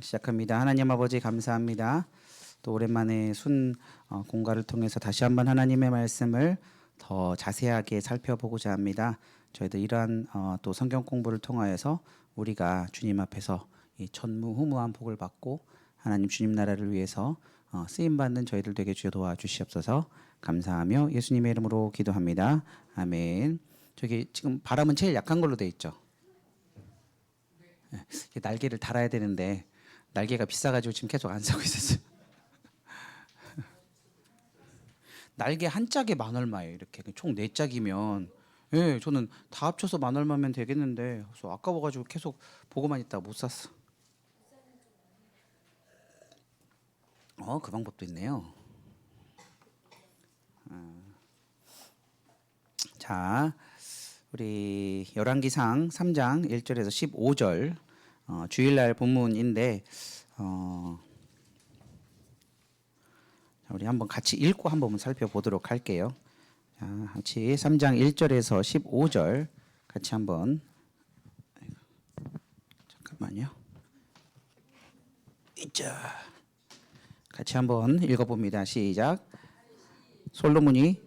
시작합니다. 하나님 아버지 감사합니다. 또 오랜만에 공가를 통해서 다시 한번 하나님의 말씀을 더 자세하게 살펴보고자 합니다. 저희들 이러한 또 성경 공부를 통하여서 우리가 주님 앞에서 이 전무후무한 복을 받고 하나님 주님 나라를 위해서 쓰임 받는 저희들 되게 주여 도와주시옵소서. 감사하며 예수님의 이름으로 기도합니다. 아멘. 저기 지금 바람은 제일 약한 걸로 돼 있죠. 날개를 달아야 되는데 날개가 비싸가지고 지금 계속 안 사고 있었어요. 날개 한 짝에 만 얼마예요. 이렇게 총 네 짝이면, 예, 저는 다 합쳐서 만 얼마면 되겠는데, 그래서 아까워가지고 계속 보고만 있다가 못 샀어. 그 방법도 있네요. 자, 우리 열왕기상 3장 1절에서 15절 주일날 본문인데 우리 한번 같이 읽고 한번 살펴보도록 할게요. 자, 같이 3장 1절에서 15절 같이 한번 잠깐만요. 자, 같이 한번 읽어봅니다. 시작. 솔로몬이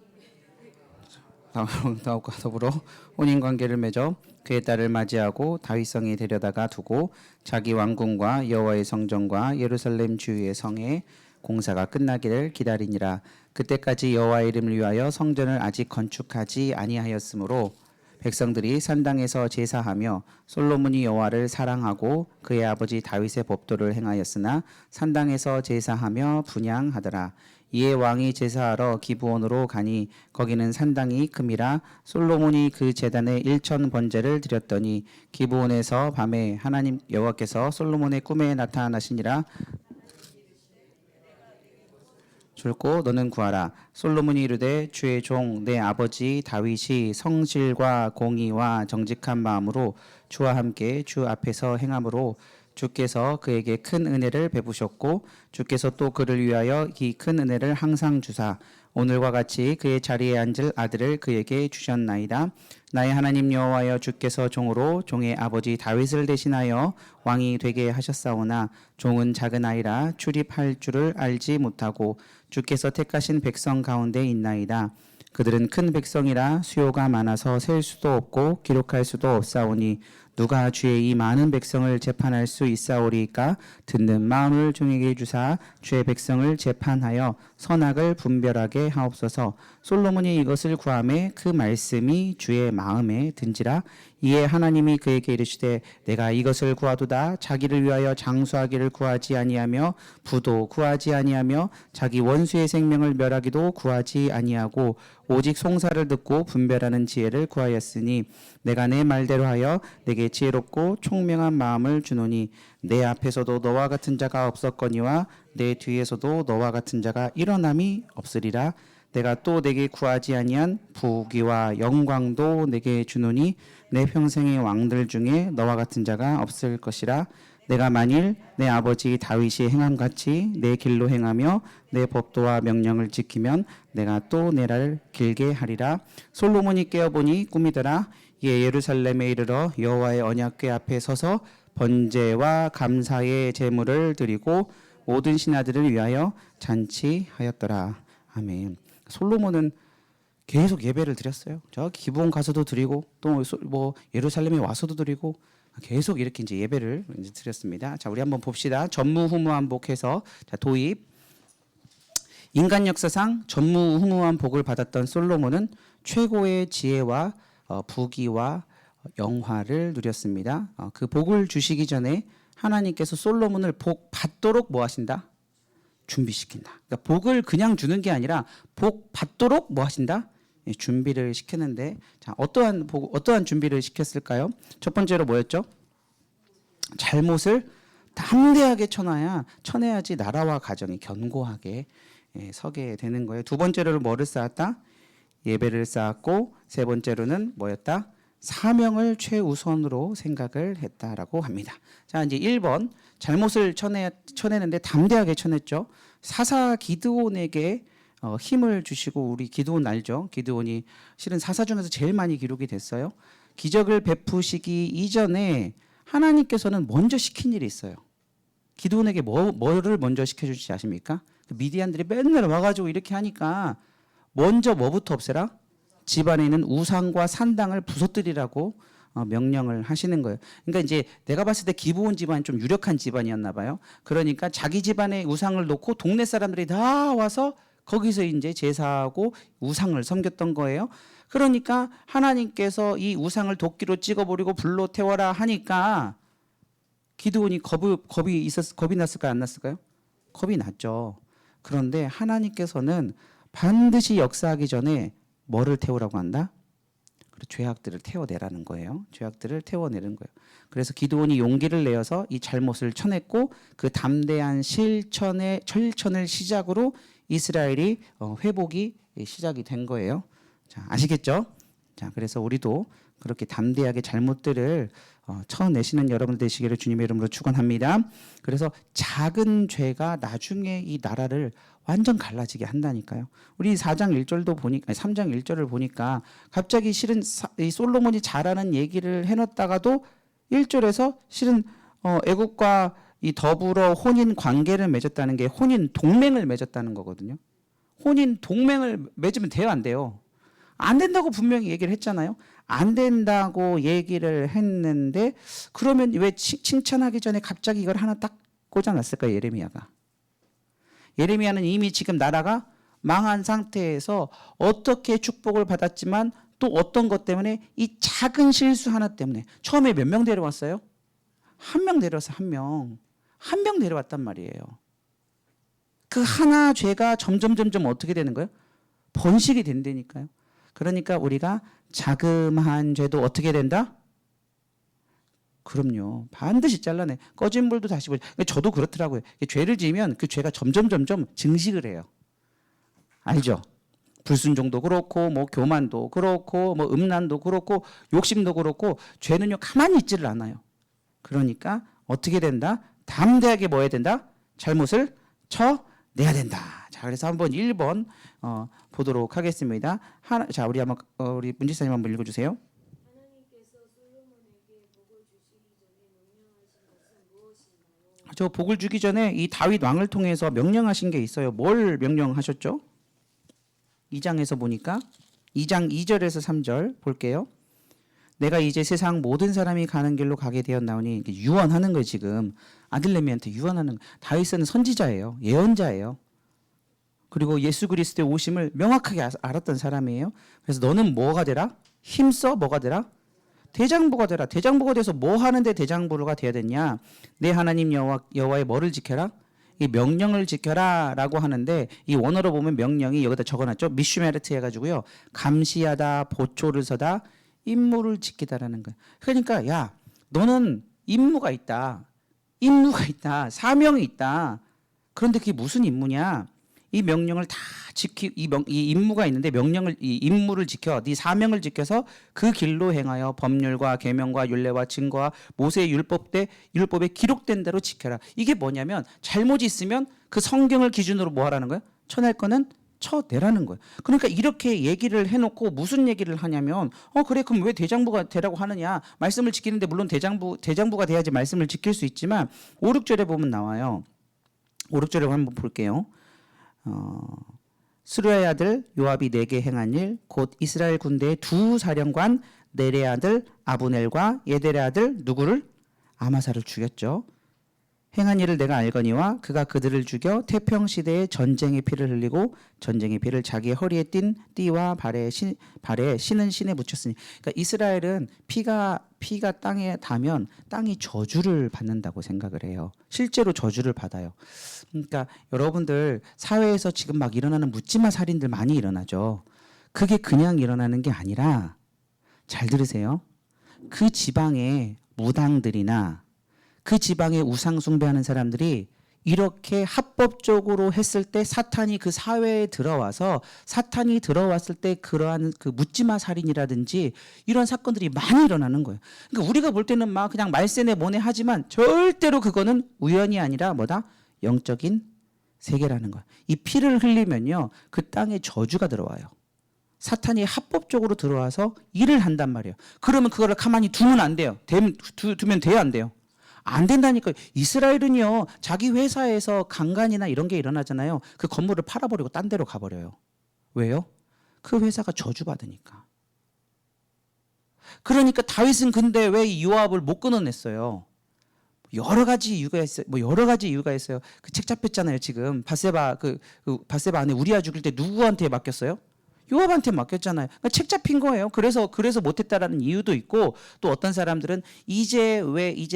다윗과 더불어 혼인관계를 맺어 그의 딸을 맞이하고 다윗성에 데려다가 두고 자기 왕궁과 여호와의 성전과 예루살렘 주위의 성에 공사가 끝나기를 기다리니라. 그때까지 여호와의 이름을 위하여 성전을 아직 건축하지 아니하였으므로 백성들이 산당에서 제사하며 솔로몬이 여호와를 사랑하고 그의 아버지 다윗의 법도를 행하였으나 산당에서 제사하며 분향하더라. 이에 왕이 제사하러 기브온으로 가니 거기는 산당이 큼이라. 솔로몬이 그 제단에 1천 번제를 드렸더니 기브온에서 밤에 하나님 여호와께서 솔로몬의 꿈에 나타나시니라. 줄고 너는 구하라. 솔로몬이 이르되 주의 종 내 아버지 다윗이 성실과 공의와 정직한 마음으로 주와 함께 주 앞에서 행함으로 주께서 그에게 큰 은혜를 베푸셨고 주께서 또 그를 위하여 이 큰 은혜를 항상 주사 오늘과 같이 그의 자리에 앉을 아들을 그에게 주셨나이다. 나의 하나님 여호와여 주께서 종으로 종의 아버지 다윗을 대신하여 왕이 되게 하셨사오나 종은 작은 아이라 출입할 줄을 알지 못하고 주께서 택하신 백성 가운데 있나이다. 그들은 큰 백성이라 수요가 많아서 셀 수도 없고 기록할 수도 없사오니 누가 주의 이 많은 백성을 재판할 수 있사오리까? 듣는 마음을 종에게 주사 주의 백성을 재판하여 선악을 분별하게 하옵소서. 솔로몬이 이것을 구하매 그 말씀이 주의 마음에 든지라. 이에 하나님이 그에게 이르시되 내가 이것을 구하도다. 자기를 위하여 장수하기를 구하지 아니하며 부도 구하지 아니하며 자기 원수의 생명을 멸하기도 구하지 아니하고 오직 송사를 듣고 분별하는 지혜를 구하였으니 내가 내 말대로 하여 내게 지혜롭고 총명한 마음을 주노니 내 앞에서도 너와 같은 자가 없었거니와 내 뒤에서도 너와 같은 자가 일어남이 없으리라. 내가 또 내게 구하지 아니한 부귀와 영광도 내게 주노니 내 평생의 왕들 중에 너와 같은 자가 없을 것이라. 내가 만일 내 아버지 다윗이 행함같이 내 길로 행하며 내 법도와 명령을 지키면 내가 또 내 날을 길게 하리라. 솔로몬이 깨어보니 꿈이더라. 이에 예루살렘에 이르러 여호와의 언약궤 앞에 서서 번제와 감사의 제물을 드리고 모든 신하들을 위하여 잔치하였더라. 아멘. 솔로몬은 계속 예배를 드렸어요. 저 기브온 가서도 드리고 또 뭐 예루살렘에 와서도 드리고 계속 이렇게 이제 예배를 이제 드렸습니다. 자, 우리 한번 봅시다. 전무후무한 복해서 자, 도입. 인간 역사상 전무후무한 복을 받았던 솔로몬은 최고의 지혜와 부귀와 영화를 누렸습니다. 그 복을 주시기 전에 하나님께서 솔로몬을 복 받도록 뭐 하신다? 준비시킨다. 그러니까 복을 그냥 주는 게 아니라 복 받도록 뭐 하신다? 준비를 시켰는데 자, 어떠한 준비를 시켰을까요? 첫 번째로 뭐였죠? 잘못을 담대하게 쳐내야지 나라와 가정이 견고하게 서게 되는 거예요. 두 번째로는 뭐를 쌓았다? 예배를 쌓았고 세 번째로는 뭐였다? 사명을 최우선으로 생각을 했다라고 합니다. 자, 이제 1번 잘못을 쳐내는데 담대하게 쳐냈죠. 사사 기드온에게 힘을 주시고 우리 기드온 알죠? 기드온이 실은 사사 중에서 제일 많이 기록이 됐어요. 기적을 베푸시기 이전에 하나님께서는 먼저 시킨 일이 있어요. 기드온에게 뭐를 먼저 시켜줄지 아십니까? 미디안들이 맨날 와가지고 이렇게 하니까 먼저 뭐부터 없애라? 집안에 있는 우상과 산당을 부서뜨리라고 명령을 하시는 거예요. 그러니까 이제 내가 봤을 때 기브온 집안이 좀 유력한 집안이었나 봐요. 그러니까 자기 집안에 우상을 놓고 동네 사람들이 다 와서 거기서 이제 제사하고 우상을 섬겼던 거예요. 그러니까 하나님께서 이 우상을 도끼로 찍어버리고 불로 태워라 하니까 기드온이 겁이 났을까요? 안 났을까요? 겁이 났죠. 그런데 하나님께서는 반드시 역사하기 전에 뭐를 태우라고 한다? 죄악들을 태워내라는 거예요. 죄악들을 태워내는 거예요. 그래서 기드온이 용기를 내어서 이 잘못을 쳐냈고 그 담대한 철천을 시작으로 이스라엘이 회복이 시작이 된 거예요. 자, 아시겠죠? 자, 그래서 우리도 그렇게 담대하게 잘못들을 쳐내시는 여러분 되시기를 주님의 이름으로 축원합니다. 그래서 작은 죄가 나중에 이 나라를 완전 갈라지게 한다니까요. 우리 4장 1절도 보니까 3장 1절을 보니까 갑자기 실은 이 솔로몬이 잘하는 얘기를 해놨다가도 1절에서 실은 애국과 이 더불어 혼인 관계를 맺었다는 게 혼인 동맹을 맺었다는 거거든요. 혼인 동맹을 맺으면 돼요, 안 돼요? 안 된다고 분명히 얘기를 했잖아요. 안 된다고 얘기를 했는데 그러면 왜 칭찬하기 전에 갑자기 이걸 하나 딱 꽂아놨을까요, 예레미야가? 예레미야는 이미 지금 나라가 망한 상태에서 어떻게 축복을 받았지만 또 어떤 것 때문에 이 작은 실수 하나 때문에 처음에 몇 명 데려왔어요? 한 명 데려와서 한 명 데려왔단 말이에요. 그 하나 죄가 점점 어떻게 되는 거예요? 번식이 된다니까요. 그러니까 우리가 자그마한 죄도 어떻게 된다? 그럼요. 반드시 잘라내. 꺼진 불도 다시 보자. 저도 그렇더라고요. 죄를 지으면 그 죄가 점점 증식을 해요. 알죠? 불순종도 그렇고 뭐 교만도 그렇고 뭐 음란도 그렇고 욕심도 그렇고 죄는요 가만히 있지를 않아요. 그러니까 어떻게 된다? 담대하게 뭐 해야 된다? 잘못을 쳐내야 된다. 자, 그래서 한번 1번 보도록 하겠습니다. 자, 우리 문지사님 한번 읽어주세요. 저 복을 주기 전에 이 다윗 왕을 통해서 명령하신 게 있어요. 뭘 명령하셨죠? 2장에서 보니까 2장 2절에서 3절 볼게요. 내가 이제 세상 모든 사람이 가는 길로 가게 되었나오니 유언하는 거예요. 지금 아들내미한테 유언하는 거예요. 다윗은 선지자예요. 예언자예요. 그리고 예수 그리스도의 오심을 명확하게 알았던 사람이에요. 그래서 너는 뭐가 되라? 힘써 뭐가 되라? 대장부가 되라. 대장부가 돼서 뭐 하는데 대장부가 돼야 되냐? 내 하나님 여호와의 뭐를 지켜라? 이 명령을 지켜라라고 하는데 이 원어로 보면 명령이 여기다 적어놨죠. 미슈메르트 해가지고요. 감시하다, 보초를 서다, 임무를 지키다라는 거예요. 그러니까 야, 너는 임무가 있다, 사명이 있다. 그런데 그게 무슨 임무냐? 이 명령을 다 이 임무가 있는데 이 임무를 지켜, 네 사명을 지켜서 그 길로 행하여 법률과 계명과 율례와 증거와 모세의 율법에 기록된 대로 지켜라. 이게 뭐냐면 잘못이 있으면 그 성경을 기준으로 뭐 하라는 거예요? 쳐낼 거는 쳐내라는 거예요. 그러니까 이렇게 얘기를 해놓고 무슨 얘기를 하냐면 그래 그럼 왜 대장부가 되라고 하느냐? 말씀을 지키는데 물론 대장부가 돼야지 말씀을 지킬 수 있지만 5, 6절에 보면 나와요. 5, 6절에 한번 볼게요. 스루야의 아들 요압이 내게 행한 일 곧 이스라엘 군대의 두 사령관 넬의 아들 아브넬과 예델의 아들 누구를? 아마사를 죽였죠. 행한 일을 내가 알거니와 그가 그들을 죽여 태평 시대에 전쟁의 피를 흘리고 전쟁의 피를 자기의 허리에 띤 띠와 발에 신은 신에 묻혔으니. 그러니까 이스라엘은 피가 땅에 닿으면 땅이 저주를 받는다고 생각을 해요. 실제로 저주를 받아요. 그러니까 여러분들 사회에서 지금 막 일어나는 묻지마 살인들 많이 일어나죠. 그게 그냥 일어나는 게 아니라 잘 들으세요. 그 지방의 무당들이나 그 지방에 우상 숭배하는 사람들이 이렇게 합법적으로 했을 때 사탄이 그 사회에 들어와서 사탄이 들어왔을 때 그러한 그 묻지마 살인이라든지 이런 사건들이 많이 일어나는 거예요. 그러니까 우리가 볼 때는 막 그냥 말세네 뭐네 하지만 절대로 그거는 우연이 아니라 뭐다? 영적인 세계라는 거예요. 이 피를 흘리면요 그 땅에 저주가 들어와요. 사탄이 합법적으로 들어와서 일을 한단 말이에요. 그러면 그거를 가만히 두면 안 돼요. 두면 돼요, 안 돼요? 안 된다니까요. 이스라엘은요, 자기 회사에서 강간이나 이런 게 일어나잖아요. 그 건물을 팔아버리고 딴 데로 가버려요. 왜요? 그 회사가 저주받으니까. 그러니까 다윗은 근데 왜 요압을 못 끊어냈어요? 여러 가지 이유가 있어요. 뭐 여러 가지 이유가 있어요. 그 책 잡혔잖아요. 지금 바세바 그 바세바 안에 우리아 죽일 때 누구한테 맡겼어요? 요압한테 맡겼잖아요. 그러니까 책 잡힌 거예요. 그래서 못했다라는 이유도 있고, 또 어떤 사람들은 이제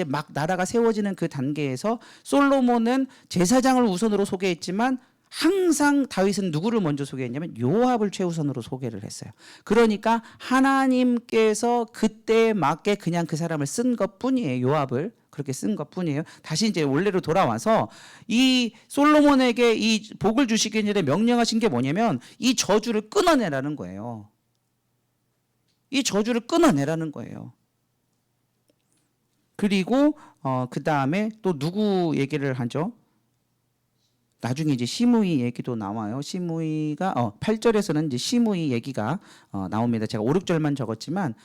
막 나라가 세워지는 그 단계에서 솔로몬은 제사장을 우선으로 소개했지만 항상 다윗은 누구를 먼저 소개했냐면 요압을 최우선으로 소개를 했어요. 그러니까 하나님께서 그때에 맞게 그냥 그 사람을 쓴 것뿐이에요. 요압을 그렇게 쓴 것뿐이에요. 다시 이제 원래로 돌아와서 이 솔로몬에게 이 복을 주시기 전에 명령하신 게 뭐냐면 이 저주를 끊어내라는 거예요. 이 저주를 끊어내라는 거예요. 그리고 그 다음에 또 누구 얘기를 하죠? 나중에 이제 시므이 얘기도 나와요. 시므이가 8절에서는 이제 시므이 얘기가 나옵니다. 제가 5, 6절만 적었지만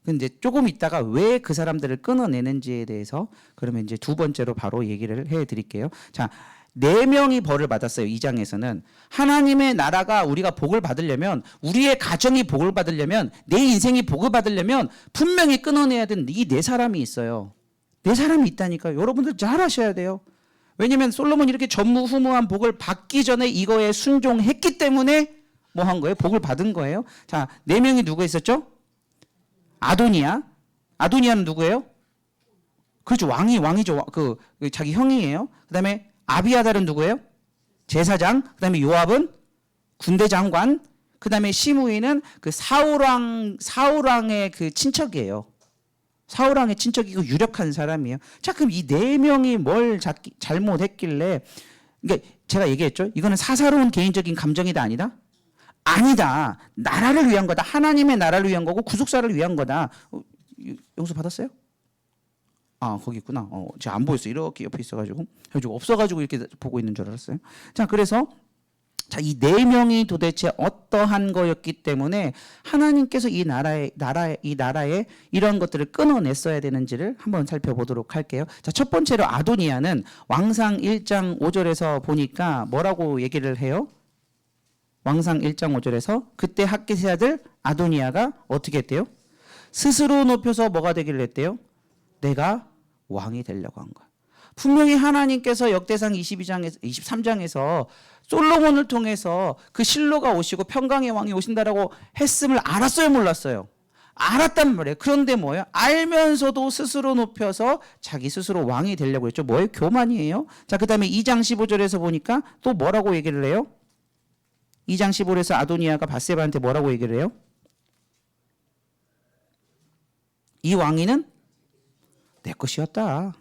근데 조금 있다가 왜 그 사람들을 끊어내는지에 대해서 그러면 이제 두 번째로 바로 얘기를 해 드릴게요. 자, 4명이 벌을 받았어요. 2장에서는 하나님의 나라가 우리가 복을 받으려면, 우리의 가정이 복을 받으려면, 내 인생이 복을 받으려면 분명히 끊어내야 되는 이 4사람이 있어요. 4사람이 있다니까요. 여러분들 잘 아셔야 돼요. 왜냐면 솔로몬이 이렇게 전무후무한 복을 받기 전에 이거에 순종했기 때문에 뭐 한 거예요? 복을 받은 거예요. 자, 4명이 누구 있었죠? 아도니아. 아도니아는 누구예요? 그렇죠. 왕이죠. 그 자기 형이에요. 그다음에 아비아달은 누구예요? 제사장. 그다음에 요압은 군대 장관. 그다음에 시므이는 그 사울왕의 그 친척이에요. 사울왕의 친척이고 유력한 사람이에요. 자, 그럼 이 4명이 뭘 잘못했길래, 그러니까 제가 얘기했죠. 이거는 사사로운 개인적인 감정이다 아니다? 아니다. 나라를 위한 거다. 하나님의 나라를 위한 거고 구속사를 위한 거다. 용서 받았어요? 아, 거기 있구나. 제가 안 보였어요. 이렇게 옆에 있어가지고 없어가지고 이렇게 보고 있는 줄 알았어요. 자, 그래서 자, 이 4명이 도대체 어떠한 거였기 때문에 하나님께서 이 나라에 이런 것들을 끊어냈어야 되는지를 한번 살펴보도록 할게요. 자, 첫 번째로 아도니아는 왕상 1장 5절에서 보니까 뭐라고 얘기를 해요? 왕상 1장 5절에서 그때 핫깃의 아들 아도니아가 어떻게 했대요? 스스로 높여서 뭐가 되기를 했대요? 내가 왕이 되려고 한 거야. 분명히 하나님께서 역대상 23장에서 솔로몬을 통해서 그 실로가 오시고 평강의 왕이 오신다라고 했음을 알았어요, 몰랐어요? 알았단 말이에요. 그런데 뭐예요? 알면서도 스스로 높여서 자기 스스로 왕이 되려고 했죠. 뭐예요? 교만이에요. 자, 그 다음에 2장 15절에서 보니까 또 뭐라고 얘기를 해요? 2장 15절에서 아도니아가 밧세바한테 뭐라고 얘기를 해요? 이 왕위는 내 것이었다.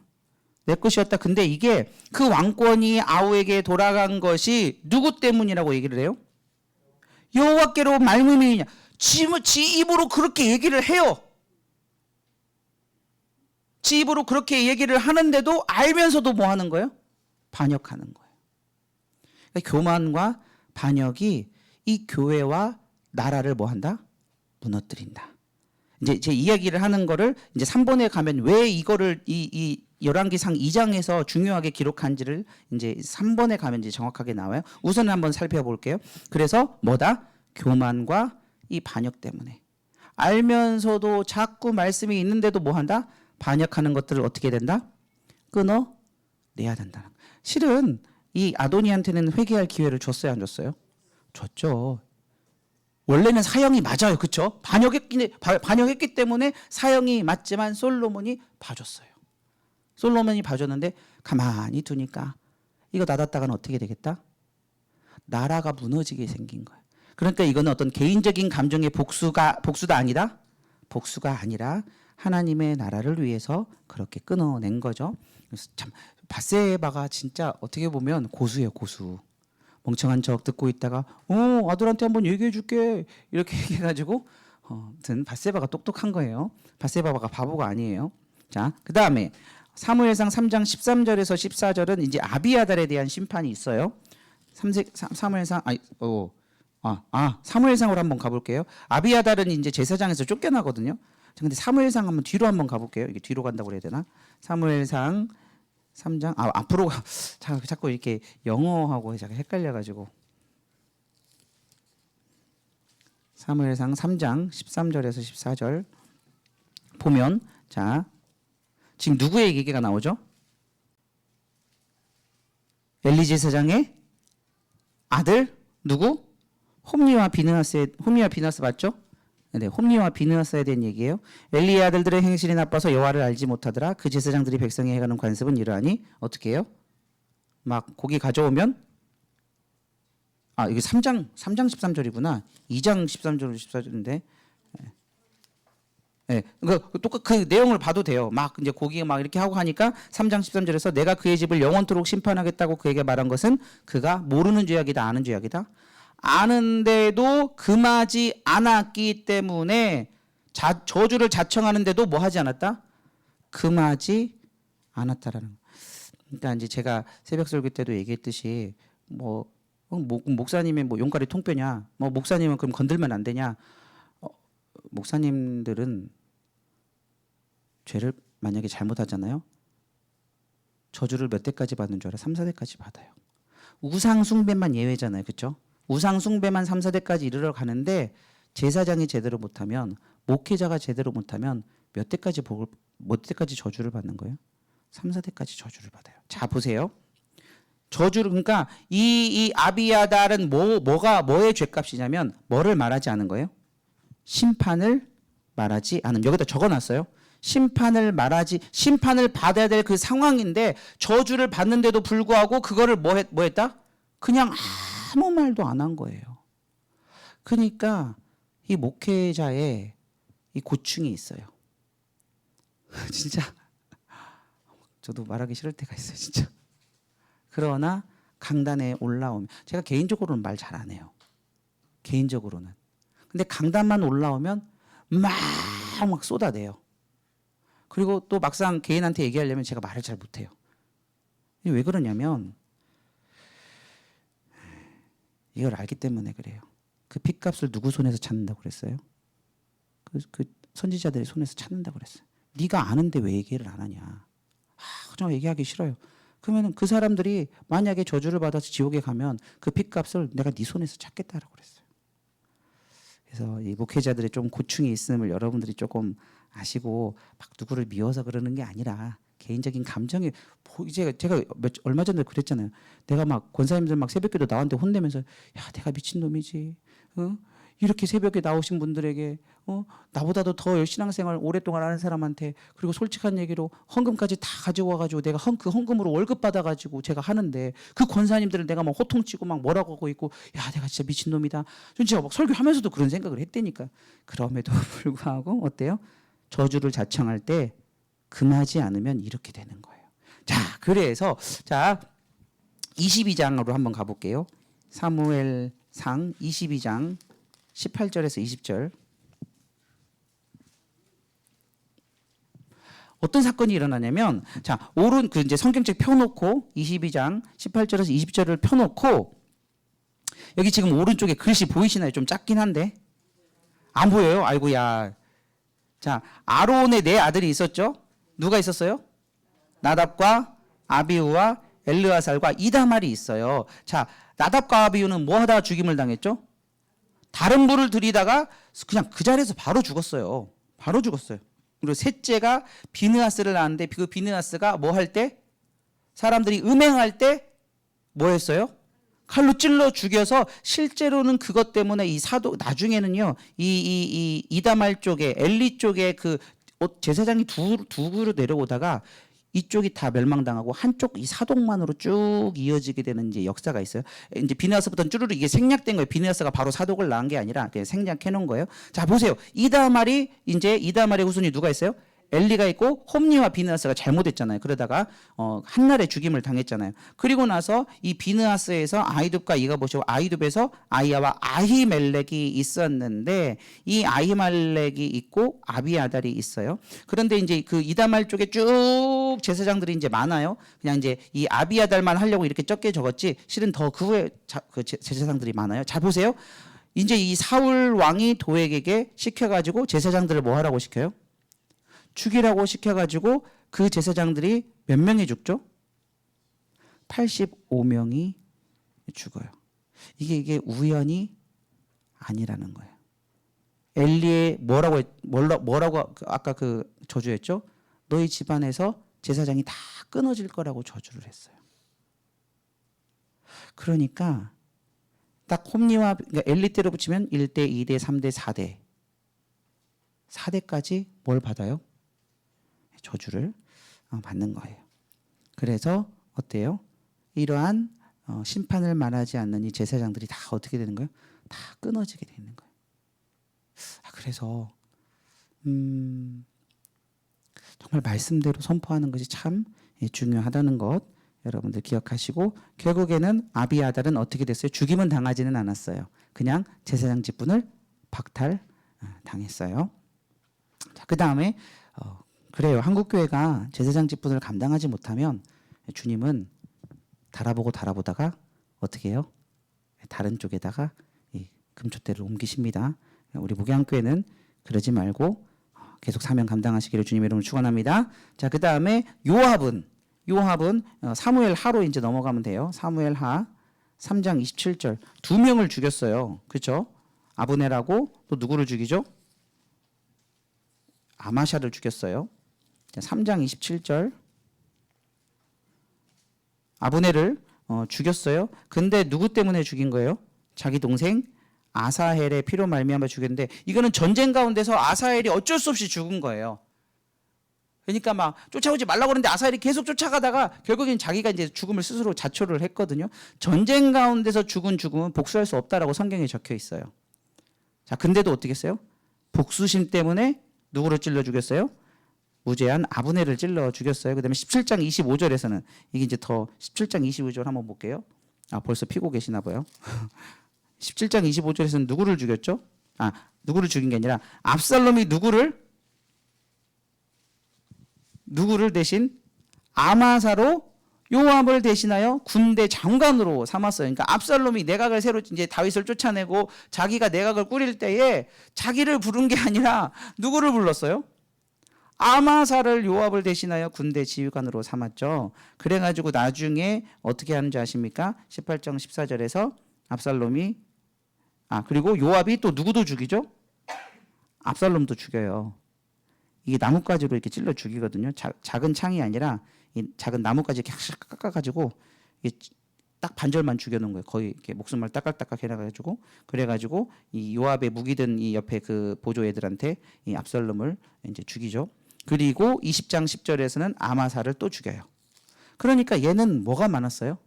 내 것이었다. 근데 이게 그 왕권이 아우에게 돌아간 것이 누구 때문이라고 얘기를 해요? 여호와께로 말미암이냐. 지 입으로 그렇게 얘기를 해요. 지 입으로 그렇게 얘기를 하는데도 알면서도 뭐 하는 거예요? 반역하는 거예요. 그러니까 교만과 반역이 이 교회와 나라를 뭐 한다? 무너뜨린다. 이제 제 이야기를 하는 거를 이제 3번에 가면 왜 이거를 이 열왕기상 2장에서 중요하게 기록한지를 이제 3번에 가면 이제 정확하게 나와요. 우선 한번 살펴볼게요. 그래서 뭐다? 교만과 이 반역 때문에 알면서도 자꾸 말씀이 있는데도 뭐 한다? 반역하는 것들을 어떻게 된다? 끊어내야 된다. 실은 이 아도니한테는 회개할 기회를 줬어요, 안 줬어요? 줬죠. 원래는 사형이 맞아요. 그렇죠? 반역했기 때문에 사형이 맞지만 솔로몬이 봐줬어요. 솔로몬이 봐줬는데 가만히 두니까 이거 놔뒀다가는 어떻게 되겠다? 나라가 무너지게 생긴 거예요. 그러니까 이거는 어떤 개인적인 감정의 복수가 아니다? 복수가 아니라 하나님의 나라를 위해서 그렇게 끊어낸 거죠. 그래서 참 밧세바가 진짜 어떻게 보면 고수예요, 고수. 멍청한 척 듣고 있다가 아들한테 한번 얘기해 줄게 이렇게 얘기해가지고 밧세바가 똑똑한 거예요. 밧세바가 바보가 아니에요. 자, 그 다음에 사무엘상 3장 13절에서 14절은 이제 아비아달에 대한 심판이 있어요. 사무엘상으로 한번 가볼게요. 아비아달은 이제 제사장에서 쫓겨나거든요. 근데 사무엘상 한번 뒤로 한번 가볼게요. 이게 뒤로 간다고 그래야 되나? 사무엘상 3장 앞으로 자꾸 이렇게 영어하고 자꾸 헷갈려가지고 사무엘상 3장 13절에서 14절 보면 자 지금 누구의 얘기가 나오죠? 엘리 제사장의 아들 누구? 홈리와 비느하스 맞죠? 네, 홈리와 비느하스에 대한 얘기예요. 엘리의 아들들의 행실이 나빠서 여호와를 알지 못하더라. 그 제사장들이 백성에 행하는 관습은 이러하니 어떻게 해요? 막 고기 가져오면 이게 3장 13절이구나. 2장 13절 14절인데. 네, 그 내용을 봐도 돼요. 막 이제 고기가 막 이렇게 하고 하니까 3장 13절에서 내가 그의 집을 영원토록 심판하겠다고 그에게 말한 것은 그가 모르는 죄악이다, 아는 죄악이다. 아는데도 금하지 않았기 때문에 저주를 자청하는데도 뭐 하지 않았다? 금하지 않았다라는 거. 그러니까 이제 제가 새벽 설교 때도 얘기했듯이 목사님의 용가리 통뼈냐? 목사님은 그럼 건들면 안 되냐? 목사님들은 죄를 만약에 잘못하잖아요. 저주를 몇 대까지 받는 줄 알아? 3, 4대까지 받아요. 우상 숭배만 예외잖아요. 그렇죠? 우상 숭배만 3, 4대까지 이르러 가는데 제사장이 제대로 못하면 목회자가 제대로 못하면 몇 대까지 저주를 받는 거예요? 3, 4대까지 저주를 받아요. 자 보세요. 저주를 그러니까 이 아비아달은 뭐의 죄값이냐면 뭐를 말하지 않은 거예요? 심판을 말하지 않은. 여기다 적어놨어요. 심판을 받아야 될 그 상황인데 저주를 받는데도 불구하고 그거를 뭐 했다? 그냥 아무 말도 안 한 거예요. 그러니까 이 목회자의 이 고충이 있어요. 진짜 저도 말하기 싫을 때가 있어요, 진짜. 그러나 강단에 올라오면 제가 개인적으로는 말 잘 안 해요. 개인적으로는. 근데 강단만 올라오면 막 쏟아내요. 그리고 또 막상 개인한테 얘기하려면 제가 말을 잘 못해요. 왜 그러냐면 이걸 알기 때문에 그래요. 그 핏값을 누구 손에서 찾는다고 그랬어요? 그 선지자들의 손에서 찾는다고 그랬어요. 네가 아는데 왜 얘기를 안 하냐. 그냥 얘기하기 싫어요. 그러면 그 사람들이 만약에 저주를 받아서 지옥에 가면 그 핏값을 내가 네 손에서 찾겠다라고 그랬어요. 그래서 이 목회자들의 좀 고충이 있음을 여러분들이 조금 아시고 막 누구를 미워서 그러는 게 아니라 개인적인 감정이 제가 얼마 전에 그랬잖아요. 내가 막 권사님들 막 새벽기도 나왔는데 혼내면서 야 내가 미친놈이지. 이렇게 새벽에 나오신 분들에게 나보다도 더 신앙생활 오랫동안 하는 사람한테 그리고 솔직한 얘기로 헌금까지 다 가지고 와가지고 내가 그 헌금으로 월급 받아가지고 제가 하는데 그 권사님들을 내가 막 호통치고 막 뭐라고 하고 있고 야 내가 진짜 미친놈이다. 진짜 막 설교하면서도 그런 생각을 했다니까. 그럼에도 불구하고 어때요? 저주를 자청할 때 금하지 않으면 이렇게 되는 거예요. 자 그래서 22장으로 한번 가볼게요. 사무엘상 22장 18절에서 20절. 어떤 사건이 일어나냐면 이제 성경책 펴놓고 22장 18절에서 20절을 펴놓고 여기 지금 오른쪽에 글씨 보이시나요? 좀 작긴 한데 안 보여요? 아이고야. 자 아론의 네 아들이 있었죠? 누가 있었어요? 나답과 아비후와 엘르아살과 이다말이 있어요. 자 나답과 아비후는 뭐 하다가 죽임을 당했죠? 다른 불을 들이다가 그냥 그 자리에서 바로 죽었어요. 바로 죽었어요. 그리고 셋째가 비느하스를 낳았는데 그 비느하스가 뭐 할 때? 사람들이 음행할 때 뭐 했어요? 칼로 찔러 죽여서 실제로는 그것 때문에 이 사도 나중에는요. 이 이다말 쪽에 엘리 쪽에 그 제사장이 두 그루 내려오다가 이쪽이 다 멸망당하고 한쪽 이 사독만으로 쭉 이어지게 되는 이제 역사가 있어요. 이제 비느하스부터는 쭈루루 이게 생략된 거예요. 비느하스가 바로 사독을 낳은 게 아니라 그냥 생략해 놓은 거예요. 자 보세요. 이다말의 후손이 누가 있어요? 엘리가 있고 홈리와 비느하스가 잘못했잖아요. 그러다가 한날에 죽임을 당했잖아요. 그리고 나서 이 비느하스에서 아이둡과 이가 보시고 아이둡에서 아이야와 아히멜렉이 있었는데 이 아히멜렉이 있고 아비아달이 있어요. 그런데 이제 그 이다말 쪽에 쭉 제사장들이 이제 많아요. 그냥 이제 이 아비아달만 하려고 이렇게 적게 적었지 실은 더 그 후에 그 제사장들이 많아요. 자 보세요. 이제 이 사울 왕이 도액에게 시켜가지고 제사장들을 뭐 하라고 시켜요? 죽이라고 시켜가지고 그 제사장들이 몇 명이 죽죠? 85명이 죽어요. 이게 우연이 아니라는 거예요. 엘리의 뭐라고 아까 그 저주했죠? 너희 집안에서 제사장이 다 끊어질 거라고 저주를 했어요. 그러니까 딱 그러니까 엘리 때로 붙이면 1대, 2대, 3대, 4대. 4대까지 뭘 받아요? 저주를 받는 거예요. 그래서 어때요? 이러한 심판을 말하지 않는 이 제사장들이 다 어떻게 되는 거예요? 다 끊어지게 되는 거예요. 그래서 정말 말씀대로 선포하는 것이 참 중요하다는 것 여러분들 기억하시고, 결국에는 아비아달은 어떻게 됐어요? 죽임은 당하지는 않았어요. 그냥 제사장 직분을 박탈 당했어요. 그 다음에 그래요. 한국교회가 제사장 직분을 감당하지 못하면 주님은 달아보다가 어떻게 해요? 다른 쪽에다가 이 금촛대를 옮기십니다. 우리 목양교회는 그러지 말고 계속 사명 감당하시기를 주님의 이름으로 축원합니다. 자, 그 다음에 요압은 사무엘하로 이제 넘어가면 돼요. 사무엘하 3장 27절 2명을 죽였어요. 그렇죠? 아브넬하고 또 누구를 죽이죠? 아마샤를 죽였어요. 자, 3장 27절 아브넬을 죽였어요. 근데 누구 때문에 죽인 거예요? 자기 동생 아사헬의 피로 말미암아 죽였는데, 이거는 전쟁 가운데서 아사헬이 어쩔 수 없이 죽은 거예요. 그러니까 막 쫓아오지 말라고 그러는데 아사헬이 계속 쫓아가다가 결국엔 자기가 이제 죽음을 스스로 자초를 했거든요. 전쟁 가운데서 죽은 죽음은 복수할 수 없다라고 성경에 적혀 있어요. 자, 근데도 어떻게 했어요? 복수심 때문에 누구를 찔러 죽였어요? 무죄한 아브넬을 찔러 죽였어요. 그다음에 17장 25절에서는 이게 이제 더 17장 25절 한번 볼게요. 벌써 피고 계시나 봐요. 17장 25절에서는 누구를 죽였죠? 누구를 죽인 게 아니라 압살롬이 누구를 대신 아마사로 요압을 대신하여 군대 장관으로 삼았어요. 그러니까 압살롬이 내각을 새로 이제 다윗을 쫓아내고 자기가 내각을 꾸릴 때에 자기를 부른 게 아니라 누구를 불렀어요? 아마사를 요압을 대신하여 군대 지휘관으로 삼았죠. 그래가지고 나중에 어떻게 하는지 아십니까? 18장 14절에서 압살롬이 그리고 요압이 또 누구도 죽이죠? 압살롬도 죽여요. 이게 나뭇가지로 이렇게 찔러 죽이거든요. 작은 창이 아니라 이 작은 나뭇가지 이렇게 확 깎아가지고 이게 딱 반절만 죽여놓은 거예요. 거의 이렇게 목숨을 따깍따깍 해놔가지고, 그래가지고 이 요압의 무기든 이 옆에 그 보조 애들한테 이 압살롬을 이제 죽이죠. 그리고 20장 10절에서는 아마사를 또 죽여요. 그러니까 얘는 뭐가 많았어요?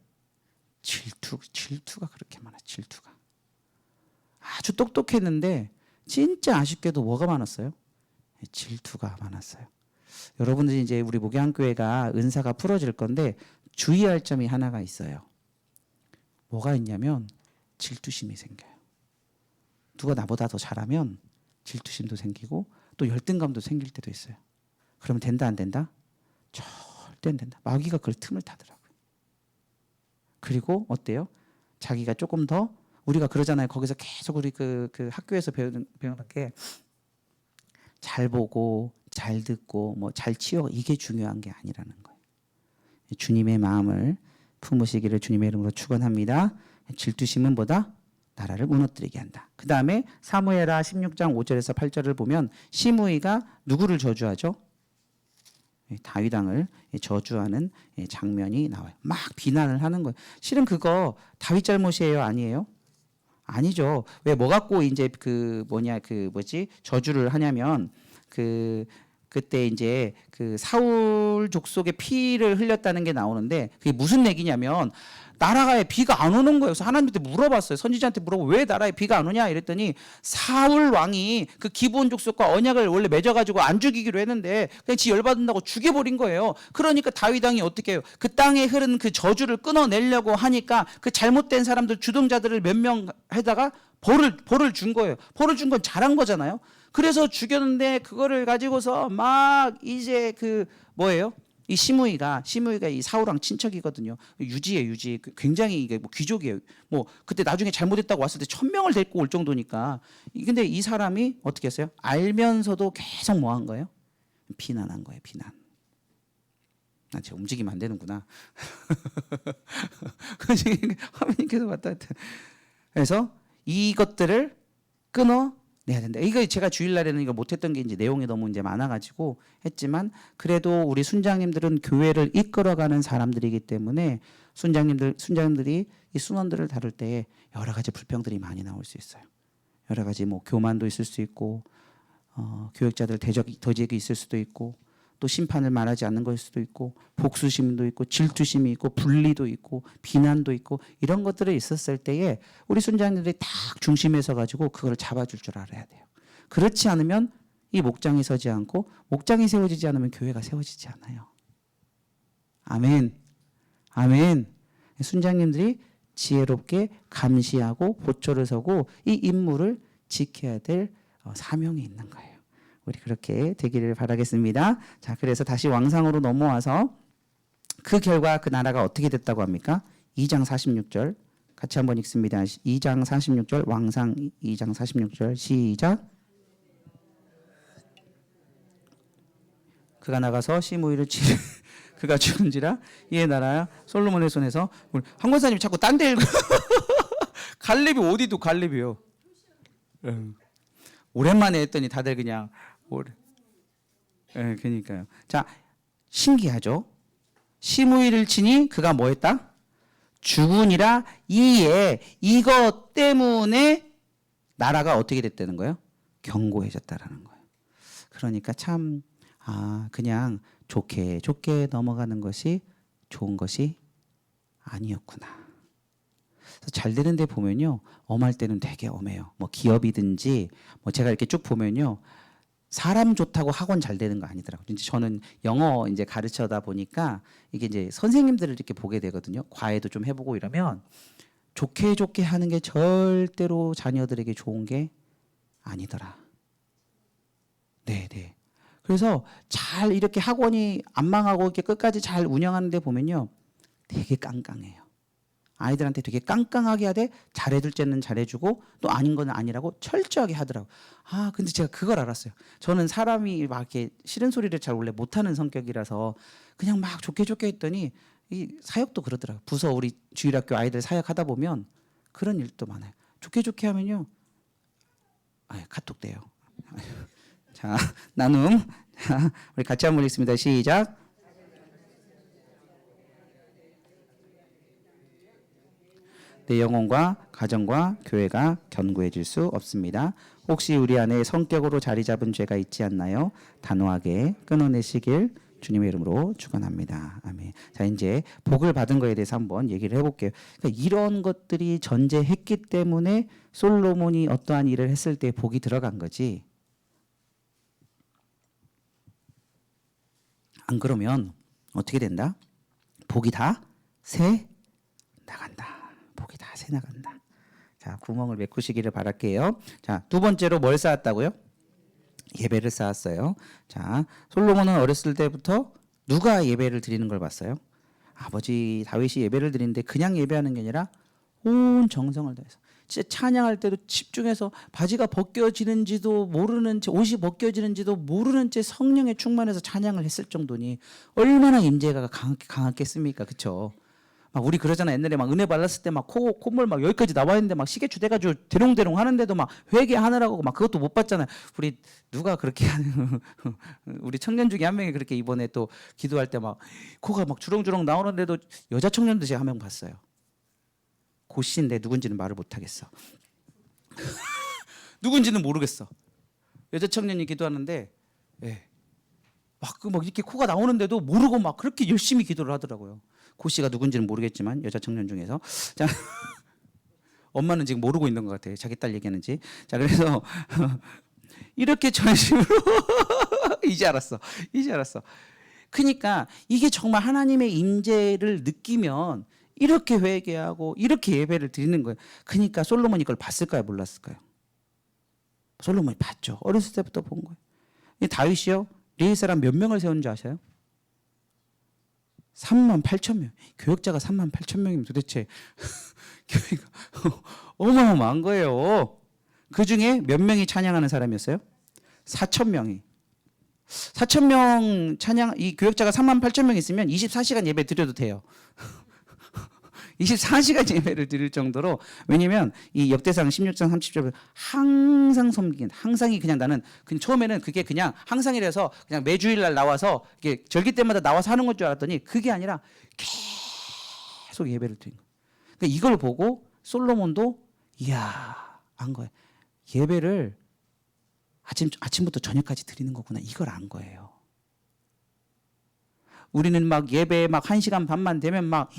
질투가 그렇게 많아. 질투가 아주 똑똑했는데 진짜 아쉽게도 뭐가 많았어요? 질투가 많았어요. 여러분들이 이제 우리 목양교회가 은사가 풀어질 건데 주의할 점이 하나가 있어요. 뭐가 있냐면 질투심이 생겨요. 누가 나보다 더 잘하면 질투심도 생기고 또 열등감도 생길 때도 있어요. 그러면 된다 안 된다? 절대 안 된다. 마귀가 그걸 틈을 타더라고요. 그리고 어때요? 자기가 조금 더, 우리가 그러잖아요. 거기서 계속 우리 그 학교에서 배우는 게 잘 보고 잘 듣고 뭐 잘 치워, 이게 중요한 게 아니라는 거예요. 주님의 마음을 품으시기를 주님의 이름으로 축원합니다. 질투심은 뭐다? 나라를 무너뜨리게 한다. 그 다음에 사무엘하 16장 5절에서 8절을 보면 시므이가 누구를 저주하죠? 다윗 왕을 저주하는 장면이 나와요. 막 비난을 하는 거예요. 실은 그거 다윗 잘못이에요? 아니에요? 아니죠. 왜 뭐 갖고 이제 저주를 하냐면 그때 이제 그 사울 족속의 피를 흘렸다는 게 나오는데, 그게 무슨 얘기냐면 나라에 비가 안 오는 거예요. 그래서 하나님한테 물어봤어요. 선지자한테 물어보고 왜 나라에 비가 안 오냐 이랬더니 사울 왕이 그 기브온 족속과 언약을 원래 맺어가지고 안 죽이기로 했는데 그냥 지 열받는다고 죽여버린 거예요. 그러니까 다윗 왕이 어떻게 해요? 그 땅에 흐른 그 저주를 끊어내려고 하니까 그 잘못된 사람들, 주동자들을 몇 명 해다가 벌을 준 거예요. 벌을 준 건 잘한 거잖아요. 그래서 죽였는데 그거를 가지고서 막 이제 이 시므이가 이 사울왕 친척이거든요. 유지. 굉장히 이게 뭐 귀족이에요. 뭐 그때 나중에 잘못했다고 왔을 때 1000명을 데리고 올 정도니까. 근데 이 사람이 어떻게 했어요? 알면서도 계속 뭐 한 거예요? 비난한 거예요. 비난. 나 지금 움직이면 안 되는구나. 하나님께서 왔다 갔다. 그래서 이것들을 끊어내야 된다. 이거 제가 주일날에는 이거 못했던 게 이제 내용이 너무 이제 많아가지고 했지만 그래도 우리 순장님들은 교회를 이끌어가는 사람들이기 때문에 순장님들이 이 순원들을 다룰 때 여러 가지 불평들이 많이 나올 수 있어요. 여러 가지 뭐 교만도 있을 수 있고 교역자들 더적이 있을 수도 있고 또 심판을 말하지 않는 것일 수도 있고 복수심도 있고 질투심이 있고 분리도 있고 비난도 있고 이런 것들이 있었을 때에 우리 순장님들이 딱 중심에 서 가지고 그걸 잡아줄 줄 알아야 돼요. 그렇지 않으면 이 목장이 서지 않고 목장이 세워지지 않으면 교회가 세워지지 않아요. 아멘. 아멘. 순장님들이 지혜롭게 감시하고 보초를 서고 이 임무를 지켜야 될 사명이 있는 거예요. 우리 그렇게 되기를 바라겠습니다. 자, 그래서 다시 왕상으로 넘어와서 그 결과 그 나라가 어떻게 됐다고 합니까? 2장 46절 같이 한번 읽습니다. 2장 46절 왕상 2장 46절 시작. 그가 나가서 시므이를 그가 죽은지라 이에 나라야 솔로몬의 손에서 한 권사님이 자꾸 딴 데 읽어. 갈렙이 어디도 갈렙이요. 오랜만에 했더니 다들 그냥 그러니까요. 자, 신기하죠. 시므이를 치니 그가 뭐 했다? 죽으니라. 이에 이것 때문에 나라가 어떻게 됐다는 거예요? 견고해졌다라는 거예요. 그러니까 참 그냥 좋게 넘어가는 것이 좋은 것이 아니었구나. 잘 되는 데 보면요, 엄할 때는 되게 엄해요. 뭐 기업이든지 뭐 제가 이렇게 쭉 보면요, 사람 좋다고 학원 잘 되는 거 아니더라고요. 이제 저는 영어 이제 가르쳐다 보니까 이게 이제 선생님들을 이렇게 보게 되거든요. 과외도 좀 해보고 이러면 좋게 하는 게 절대로 자녀들에게 좋은 게 아니더라. 네. 그래서 잘 이렇게 학원이 안 망하고 이렇게 끝까지 잘 운영하는 데 보면요, 되게 깡깡해요. 아이들한테 되게 깡깡하게 하되 잘해줄 때는 잘해주고 또 아닌 건 아니라고 철저하게 하더라고. 근데 제가 그걸 알았어요. 저는 사람이 막 이렇게 싫은 소리를 잘 원래 못하는 성격이라서 그냥 막 좋게 했더니 이 사역도 그러더라고요. 부서 우리 주일학교 아이들 사역하다 보면 그런 일도 많아요. 좋게 하면요, 카톡 돼요. 자, 나눔. 우리 같이 한번 읽습니다. 시작. 내 영혼과 가정과 교회가 견고해질 수 없습니다. 혹시 우리 안에 성격으로 자리 잡은 죄가 있지 않나요? 단호하게 끊어내시길 주님의 이름으로 축원합니다. 아멘. 자, 이제 복을 받은 거에 대해서 한번 얘기를 해볼게요. 그러니까 이런 것들이 전제했기 때문에 솔로몬이 어떠한 일을 했을 때 복이 들어간 거지. 안 그러면 어떻게 된다? 복이 다 새 나간다. 복이 다 새 나간다. 자, 구멍을 메꾸시기를 바랄게요. 자, 두 번째로 뭘 쌓았다고요? 예배를 쌓았어요. 자, 솔로몬은 어렸을 때부터 누가 예배를 드리는 걸 봤어요? 아버지 다윗이 예배를 드리는데 그냥 예배하는 게 아니라 온 정성을 다해서 진짜 찬양할 때도 집중해서 바지가 벗겨지는지도 모르는 채 옷이 벗겨지는지도 모르는 채 성령에 충만해서 찬양을 했을 정도니 얼마나 임재가 강했겠습니까? 그렇죠? 막 우리 그러잖아. 옛날에 막 은혜 받았을 때 막 콧물 막 여기까지 나와 있는데 막 시계추 돼가지고 대롱대롱 하는데도 막 회개하느라고 막 그것도 못 받잖아요. 우리 누가 그렇게 하는 우리 청년 중에 한 명이 그렇게 이번에 또 기도할 때 막 코가 막 주렁주렁 나오는데도 여자 청년도 제가 한 명 봤어요. 고씨인데 누군지는 말을 못 하겠어. 누군지는 모르겠어. 여자 청년이 기도하는데, 막 이렇게 코가 나오는데도 모르고 막 그렇게 열심히 기도를 하더라고요. 고씨가 누군지는 모르겠지만 여자 청년 중에서. 자, 엄마는 지금 모르고 있는 것 같아요. 자기 딸 얘기하는지. 자, 그래서 이렇게 전심으로 이제 알았어. 그러니까 이게 정말 하나님의 임재를 느끼면 이렇게 회개하고 이렇게 예배를 드리는 거예요. 그러니까 솔로몬이 이걸 봤을까요? 몰랐을까요? 솔로몬이 봤죠. 어렸을 때부터 본 거예요. 다윗이요? 레위 사람 몇 명을 세운 줄 아세요? 38,000명. 교역자가 38,000명이면 도대체 교회가 어마어마한 거예요. 그 중에 몇 명이 찬양하는 사람이었어요? 4,000명이. 4천 명 찬양 이 교역자가 3만 8천 명 있으면 24시간 예배 드려도 돼요. 24시간 예배를 드릴 정도로 왜냐면 이 역대상 16장 30절에 항상 섬긴 항상이 그냥 나는 그냥 처음에는 그게 그냥 항상이라서 그냥 매주일날 나와서 이게 절기 때마다 나와서 하는 것 줄 알았더니 그게 아니라 계속 예배를 드린 거예요. 그러니까 이걸 보고 솔로몬도 이야 안 거예요. 예배를 아침부터 저녁까지 드리는 거구나 이걸 안 거예요. 우리는 막 예배 막 1시간 반만 되면 막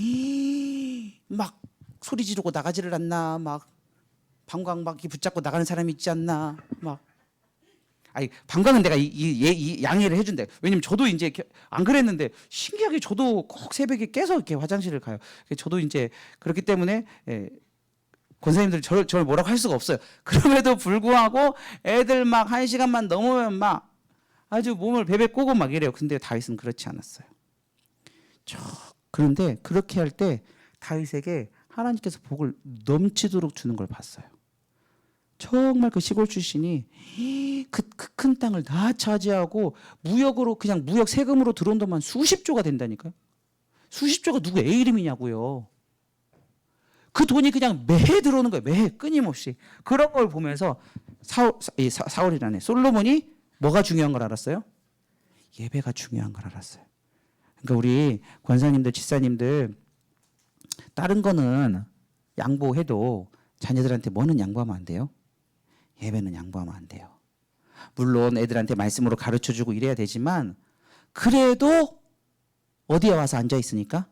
소리 지르고 나가지를 않나 막 방광 막 붙잡고 나가는 사람이 있지 않나 막 아니 방광은 내가 이 양해를 해준대. 왜냐면 저도 이제 안 그랬는데 신기하게 저도 꼭 새벽에 깨서 이렇게 화장실을 가요. 저도 이제 그렇기 때문에 권사님들 저를 뭐라고 할 수가 없어요. 그럼에도 불구하고 애들 막 1시간만 넘으면 막 아주 몸을 베베 꼬고 막 이래요. 근데 다윗은 그렇지 않았어요. 그런데 그렇게 할 때 다윗에게 하나님께서 복을 넘치도록 주는 걸 봤어요. 정말 그 시골 출신이 그 큰 땅을 다 차지하고 무역으로 그냥 무역 세금으로 들어온 돈만 수십 조가 된다니까요. 수십 조가 누구 애 이름이냐고요. 그 돈이 그냥 매해 들어오는 거예요. 매해 끊임없이. 그런 걸 보면서 사울이라네. 솔로몬이 뭐가 중요한 걸 알았어요? 예배가 중요한 걸 알았어요. 그러니까 우리 권사님들, 집사님들 다른 거는 양보해도 자녀들한테 뭐는 양보하면 안 돼요? 예배는 양보하면 안 돼요. 물론 애들한테 말씀으로 가르쳐주고 이래야 되지만 그래도 어디에 와서 앉아 있으니까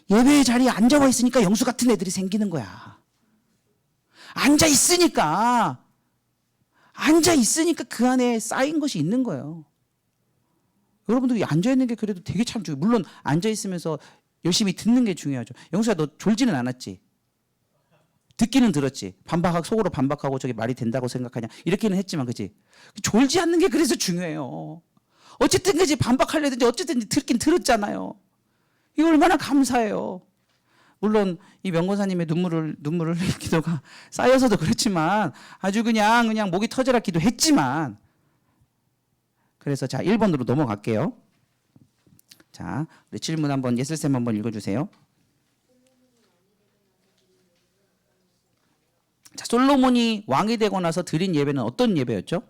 예배의 자리에 앉아 있으니까 영수 같은 애들이 생기는 거야. 앉아 있으니까 그 안에 쌓인 것이 있는 거예요. 여러분들이 앉아 있는 게 그래도 되게 참 중요해요. 물론 앉아 있으면서 열심히 듣는 게 중요하죠. 영수야 너 졸지는 않았지? 듣기는 들었지. 속으로 반박하고 저게 말이 된다고 생각하냐? 이렇게는 했지만 그지? 졸지 않는 게 그래서 중요해요. 어쨌든 그지 반박하려든지 어쨌든 듣긴 들었잖아요. 이거 얼마나 감사해요. 물론 이 명권사님의 눈물을 흘릴 기도가 쌓여서도 그렇지만 아주 그냥 목이 터져라 기도했지만 그래서 자 1번으로 넘어갈게요. 자 우리 질문 한번 예슬쌤 한번 읽어주세요. 자, 솔로몬이 왕이 되고 나서 드린 예배는 어떤 예배였죠?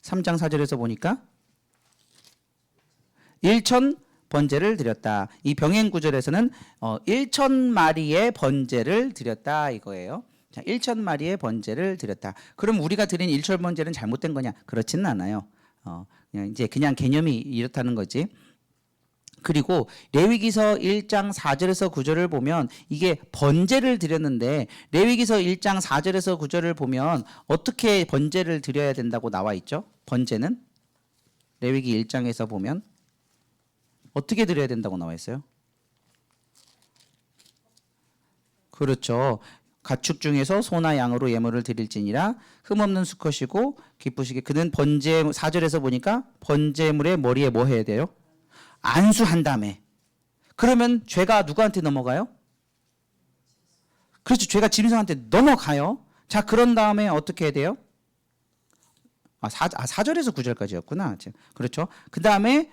3장 4절에서 보니까 1천 번제를 드렸다. 이 병행 구절에서는 1천 마리의 번제를 드렸다 이거예요. 자, 1천 마리의 번제를 드렸다. 그럼 우리가 드린 1천 번제는 잘못된 거냐? 그렇지는 않아요. 그냥 개념이 이렇다는 거지. 그리고 레위기서 1장 4절에서 9절을 보면 이게 번제를 드렸는데 레위기서 1장 4절에서 9절을 보면 어떻게 번제를 드려야 된다고 나와 있죠? 번제는 레위기 1장에서 보면 어떻게 드려야 된다고 나와 있어요? 그렇죠. 가축 중에서 소나 양으로 예물을 드릴지니라 흠없는 수컷이고 기쁘시게 그는 번제 4절에서 보니까 번제물의 머리에 뭐 해야 돼요? 안수한 다음에 그러면 죄가 누구한테 넘어가요? 그렇죠. 죄가 짐승한테 넘어가요. 자 그런 다음에 어떻게 해야 돼요? 4절에서 9절까지였구나. 그렇죠. 그 다음에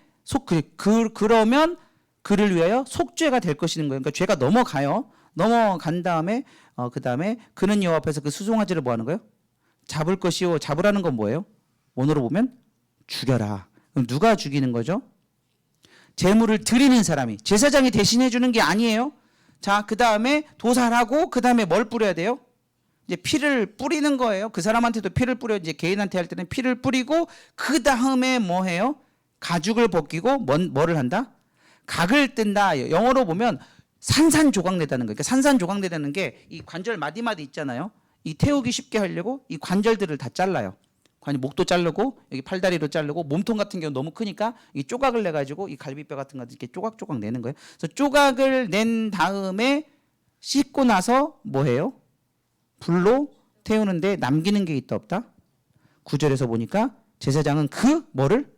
그러면 그를 위하여 속죄가 될 것이는 거예요. 그러니까 죄가 넘어가요. 넘어간 다음에 그 다음에 그는 여호와 앞에서 그 수송아지를 뭐 하는 거예요? 잡을 것이요. 잡으라는 건 뭐예요? 원어로 보면 죽여라. 그럼 누가 죽이는 거죠? 제물을 드리는 사람이 제사장이 대신해 주는 게 아니에요. 자, 그 다음에 도살하고 그 다음에 뭘 뿌려야 돼요? 이제 피를 뿌리는 거예요. 그 사람한테도 피를 뿌려 이제 개인한테 할 때는 피를 뿌리고 그 다음에 뭐 해요? 가죽을 벗기고 뭐를 한다? 각을 뜬다. 영어로 보면 산산조각 내다는 거예요. 그러니까 산산조각 내다는 게 이 관절 마디마디 있잖아요. 이 태우기 쉽게 하려고 이 관절들을 다 잘라요. 목도 자르고 여기 팔다리로 자르고 몸통 같은 경우 너무 크니까 이 조각을 내 가지고 이 갈비뼈 같은 거 이렇게 조각조각 내는 거예요. 그래서 조각을 낸 다음에 씻고 나서 뭐 해요? 불로 태우는데 남기는 게 있다 없다? 9절에서 보니까 제사장은 그 뭐를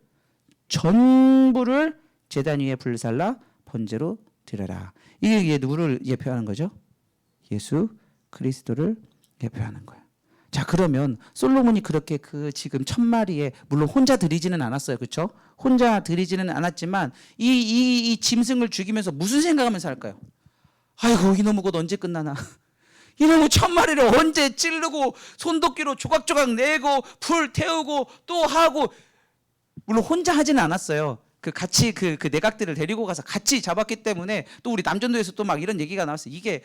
전부를 제단 위에 불살라 번제로 드려라. 이게 누구를 예표하는 거죠? 예수 그리스도를 예표하는 거예요. 자, 그러면 솔로몬이 그렇게 그 지금 1000마리에 물론 혼자 드리지는 않았어요. 그렇죠? 혼자 드리지는 않았지만 이 짐승을 죽이면서 무슨 생각하면서 할까요? 아이고, 이놈의 것 언제 끝나나? 이놈의 1000마리를 언제 찌르고 손도끼로 조각조각 내고 불 태우고 또 하고. 물론 혼자 하지는 않았어요. 그 같이 그 내각들을 데리고 가서 같이 잡았기 때문에 또 우리 남전도에서 또 막 이런 얘기가 나왔어요. 이게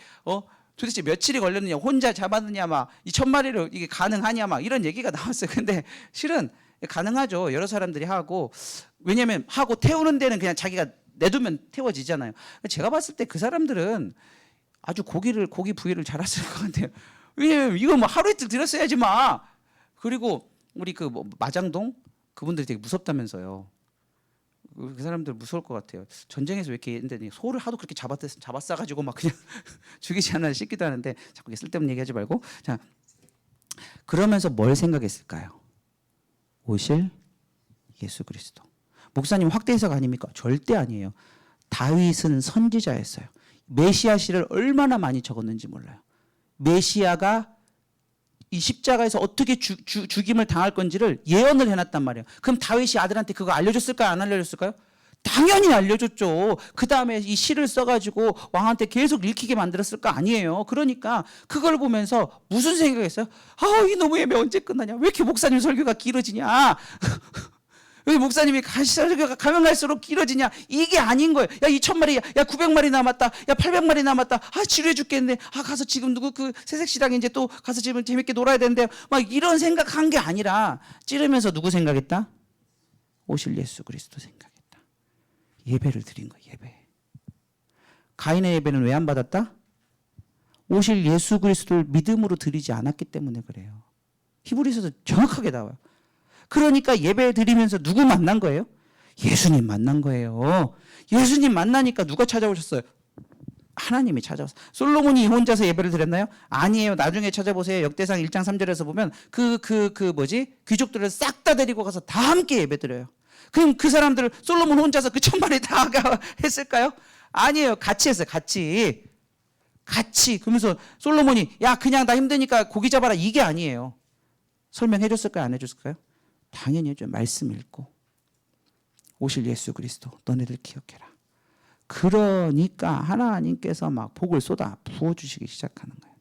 도대체 며칠이 걸렸느냐, 혼자 잡았느냐, 막 이 1000마리를 이게 가능하냐, 막 이런 얘기가 나왔어요. 근데 실은 가능하죠. 여러 사람들이 하고. 왜냐면 하고 태우는 데는 그냥 자기가 내두면 태워지잖아요. 제가 봤을 때 그 사람들은 아주 고기 부위를 잘했을 것 같아요. 왜냐면 이거 뭐 하루 이틀 들였어야지 마. 그리고 우리 그 뭐 마장동 그분들이 되게 무섭다면서요. 그 사람들 무서울 것 같아요. 전쟁에서 왜 이렇게 했는데 소를 하도 그렇게 잡았어가지고 막 그냥 죽이지 않나 싶기도 하는데 자꾸 쓸데없는 얘기하지 말고. 자, 그러면서 뭘 생각했을까요? 오실 예수 그리스도. 목사님 확대 해석 아닙니까? 절대 아니에요. 다윗은 선지자였어요. 메시아 시를 얼마나 많이 적었는지 몰라요. 메시아가 이 십자가에서 어떻게 죽임을 당할 건지를 예언을 해놨단 말이에요. 그럼 다윗이 아들한테 그거 알려줬을까요? 안 알려줬을까요? 당연히 알려줬죠. 그 다음에 이 시를 써가지고 왕한테 계속 읽히게 만들었을 거 아니에요. 그러니까 그걸 보면서 무슨 생각했어요? 이놈의 예배 언제 끝나냐? 왜 이렇게 목사님 설교가 길어지냐? 왜 목사님이 설교가 가면 갈수록 길어지냐? 이게 아닌 거예요. 야, 2000마리, 야, 900마리 남았다. 야, 800마리 남았다. 지루해 죽겠네. 가서 지금 누구 그 새색시장 이제 또 가서 지금 재밌게 놀아야 되는데 막 이런 생각한 게 아니라 찌르면서 누구 생각했다? 오실 예수 그리스도 생각했다. 예배를 드린 거예요. 예배. 가인의 예배는 왜 안 받았다? 오실 예수 그리스도를 믿음으로 드리지 않았기 때문에 그래요. 히브리서도 정확하게 나와요. 그러니까 예배 드리면서 누구 만난 거예요? 예수님 만난 거예요. 예수님 만나니까 누가 찾아오셨어요? 하나님이 찾아왔어요. 솔로몬이 혼자서 예배를 드렸나요? 아니에요. 나중에 찾아보세요. 역대상 1장 3절에서 보면 귀족들을 싹 다 데리고 가서 다 함께 예배 드려요. 그럼 그 사람들 솔로몬 혼자서 그 1000마리 다 했을까요? 아니에요. 같이 했어요. 같이. 그러면서 솔로몬이 야, 그냥 나 힘드니까 고기 잡아라. 이게 아니에요. 설명해 줬을까요? 안 해줬을까요? 당연히 해줘요. 말씀 읽고. 오실 예수 그리스도 너네들 기억해라. 그러니까 하나님께서 막 복을 쏟아 부어주시기 시작하는 거예요.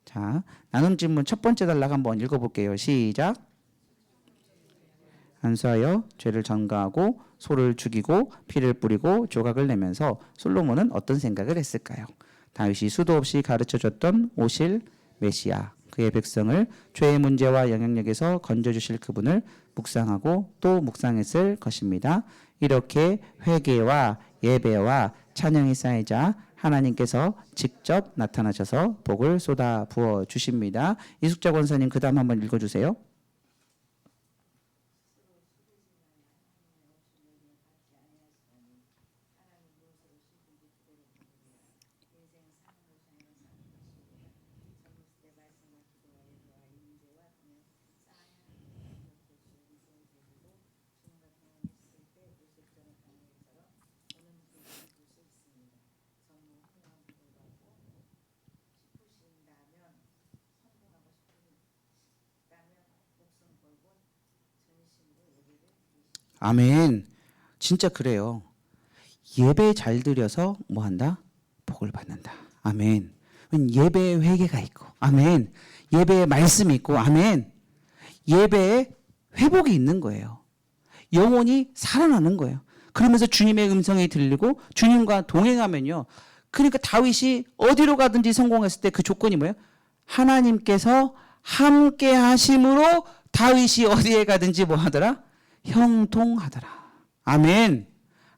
자, 나눔 질문 첫 번째 단락 한번 읽어볼게요. 시작. 안수하여 죄를 전가하고 소를 죽이고 피를 뿌리고 조각을 내면서 솔로몬은 어떤 생각을 했을까요? 다윗이 수도 없이 가르쳐줬던 오실 메시아, 그의 백성을 죄의 문제와 영향력에서 건져주실 그분을 묵상하고 또 묵상했을 것입니다. 이렇게 회개와 예배와 찬양이 쌓이자 하나님께서 직접 나타나셔서 복을 쏟아 부어 주십니다. 이숙자 권사님 그 다음 한번 읽어주세요. 아멘. 진짜 그래요. 예배 잘 드려서 뭐 한다? 복을 받는다. 아멘. 예배에 회개가 있고, 아멘. 예배에 말씀이 있고, 아멘. 예배에 회복이 있는 거예요. 영혼이 살아나는 거예요. 그러면서 주님의 음성이 들리고 주님과 동행하면요. 그러니까 다윗이 어디로 가든지 성공했을 때 그 조건이 뭐예요? 하나님께서 함께 하심으로 다윗이 어디에 가든지 뭐 하더라? 형통하더라. 아멘.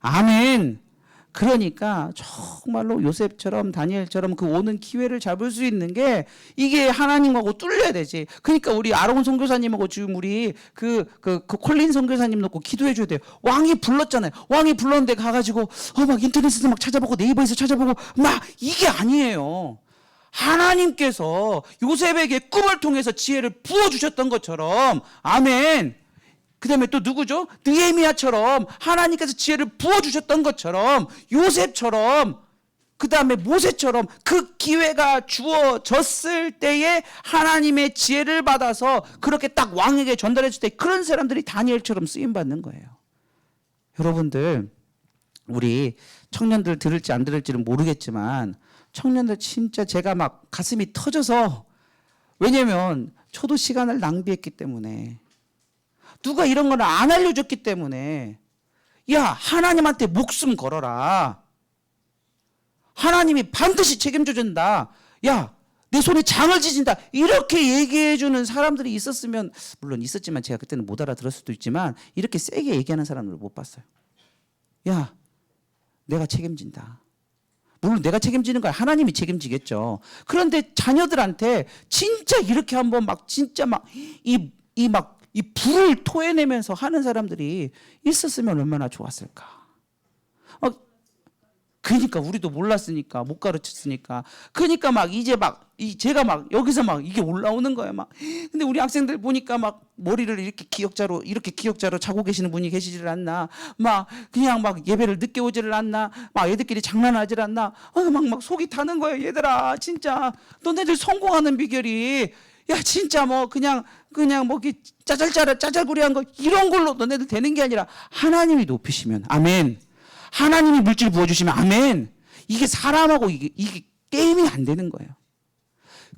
아멘. 그러니까 정말로 요셉처럼 다니엘처럼 그 오는 기회를 잡을 수 있는 게 이게 하나님하고 뚫려야 되지. 그러니까 우리 아론 선교사님하고 지금 우리 그 콜린 선교사님 놓고 기도해 줘야 돼요. 왕이 불렀잖아요. 왕이 불렀는데 가가지고 막 인터넷에서 막 찾아보고 네이버에서 찾아보고 막 이게 아니에요. 하나님께서 요셉에게 꿈을 통해서 지혜를 부어주셨던 것처럼 아멘. 그 다음에 또 누구죠? 느헤미야처럼 하나님께서 지혜를 부어주셨던 것처럼 요셉처럼 그 다음에 모세처럼 그 기회가 주어졌을 때에 하나님의 지혜를 받아서 그렇게 딱 왕에게 전달했을 때 그런 사람들이 다니엘처럼 쓰임받는 거예요. 여러분들, 우리 청년들 들을지 안 들을지는 모르겠지만 청년들 진짜 제가 막 가슴이 터져서, 왜냐면 저도 시간을 낭비했기 때문에, 누가 이런 걸 안 알려줬기 때문에, 야, 하나님한테 목숨 걸어라. 하나님이 반드시 책임져 준다. 야, 내 손에 장을 지진다. 이렇게 얘기해 주는 사람들이 있었으면, 물론 있었지만 제가 그때는 못 알아들을 수도 있지만 이렇게 세게 얘기하는 사람들을 못 봤어요. 야, 내가 책임진다. 물론 내가 책임지는 거야. 하나님이 책임지겠죠. 그런데 자녀들한테 진짜 이렇게 한번 막 진짜 막 이 불을 토해내면서 하는 사람들이 있었으면 얼마나 좋았을까. 그러니까 우리도 몰랐으니까, 못 가르쳤으니까. 그러니까 막 이제 막 제가 막 여기서 막 이게 올라오는 거예요. 막. 근데 우리 학생들 보니까 막 머리를 이렇게 기역자로 차고 계시는 분이 계시질 않나. 막 그냥 막 예배를 늦게 오지를 않나. 막 애들끼리 장난하질 않나. 막 속이 타는 거예요. 얘들아, 진짜 너네들 성공하는 비결이, 야, 진짜 뭐 그냥 뭐 짜잘구리한 거 이런 걸로 너네들 되는 게 아니라 하나님이 높이시면, 아멘. 하나님이 물질 부어주시면, 아멘. 이게 사람하고 이게 게임이 안 되는 거예요.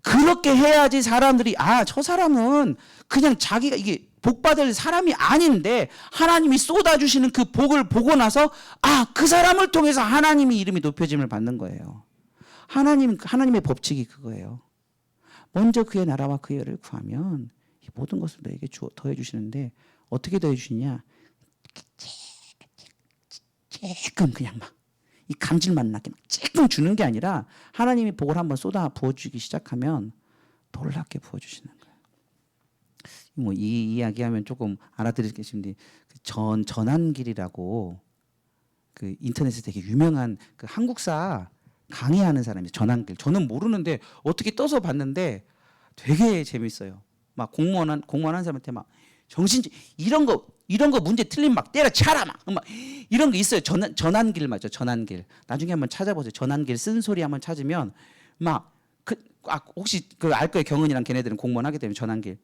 그렇게 해야지 사람들이, 저 사람은 그냥 자기가 이게 복 받을 사람이 아닌데 하나님이 쏟아주시는 그 복을 보고 나서, 그 사람을 통해서 하나님이 이름이 높여짐을 받는 거예요. 하나님의 법칙이 그거예요. 먼저 그의 나라와 그의 의를 구하면 이 모든 것을 너에게 더해 주시는데, 어떻게 더해 주시냐? 조금 그냥 막 이 감질만 나게 막 조금 주는 게 아니라, 하나님이 복을 한번 쏟아 부어주기 시작하면 놀랍게 부어주시는 거예요. 뭐 이 이야기하면 조금 알아들으시겠는데, 전한길이라고 그 인터넷에 되게 유명한 그 한국사 강의하는 사람이 전한길. 저는 모르는데 어떻게 떠서 봤는데 되게 재밌어요. 막 공무원 한 사람한테 막 이런 거 문제 틀리면 막 때려차라 막 이런 거 있어요. 전한길 맞죠? 전한길. 나중에 한번 찾아보세요. 전한길 쓴소리 한번 찾으면 막 혹시 그 알 거예요. 경은이랑 걔네들은 공무원 하게 되면 전한길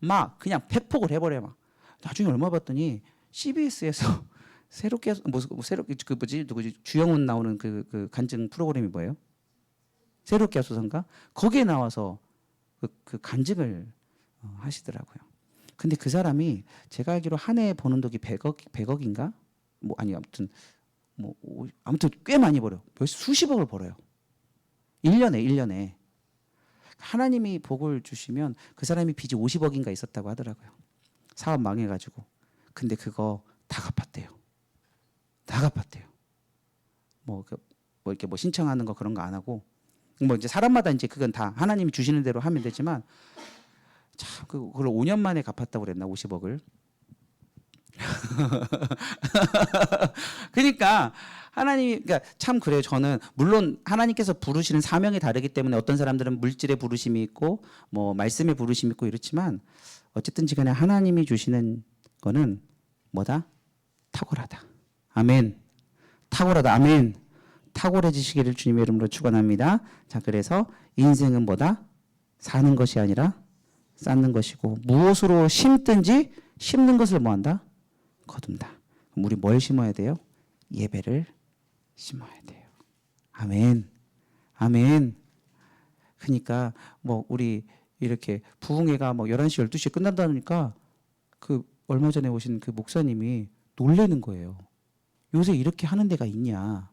막 그냥 팩폭을 해버려 막. 나중에 얼마 봤더니 CBS에서 새롭게 그 누구지 주영훈 나오는 그 간증 프로그램이 뭐예요? 새롭게 하소서인가? 거기에 나와서 그 간증을 하시더라고요. 근데 그 사람이 제가 알기로 한 해에 버는 돈이 100억인가? 아무튼 꽤 많이 벌어요. 수십억을 벌어요. 1년에. 하나님이 복을 주시면, 그 사람이 빚이 50억인가 있었다고 하더라고요. 사업 망해가지고. 근데 그거 다 갚았대요. 이렇게 신청하는 거 그런 거 안 하고, 이제 사람마다 이제 그건 다 하나님이 주시는 대로 하면 되지만, 참 그걸 5년 만에 갚았다고 그랬나, 50억을. 그러니까 참 그래요. 저는 물론 하나님께서 부르시는 사명이 다르기 때문에 어떤 사람들은 물질의 부르심이 있고 뭐 말씀의 부르심이 있고 이렇지만, 어쨌든지 간에 하나님이 주시는 거는 뭐다? 탁월하다. 아멘. 탁월하다. 아멘. 탁월해지시기를 주님의 이름으로 축원합니다. 자, 그래서 인생은 뭐다? 사는 것이 아니라 쌓는 것이고, 무엇으로 심든지 심는 것을 뭐한다? 거둔다. 그럼 우리 뭘 심어야 돼요? 예배를 심어야 돼요. 아멘. 아멘. 그러니까 뭐 우리 이렇게 부흥회가 뭐 11시 12시에 끝난다니까 그 얼마 전에 오신 그 목사님이 놀래는 거예요. 요새 이렇게 하는 데가 있냐.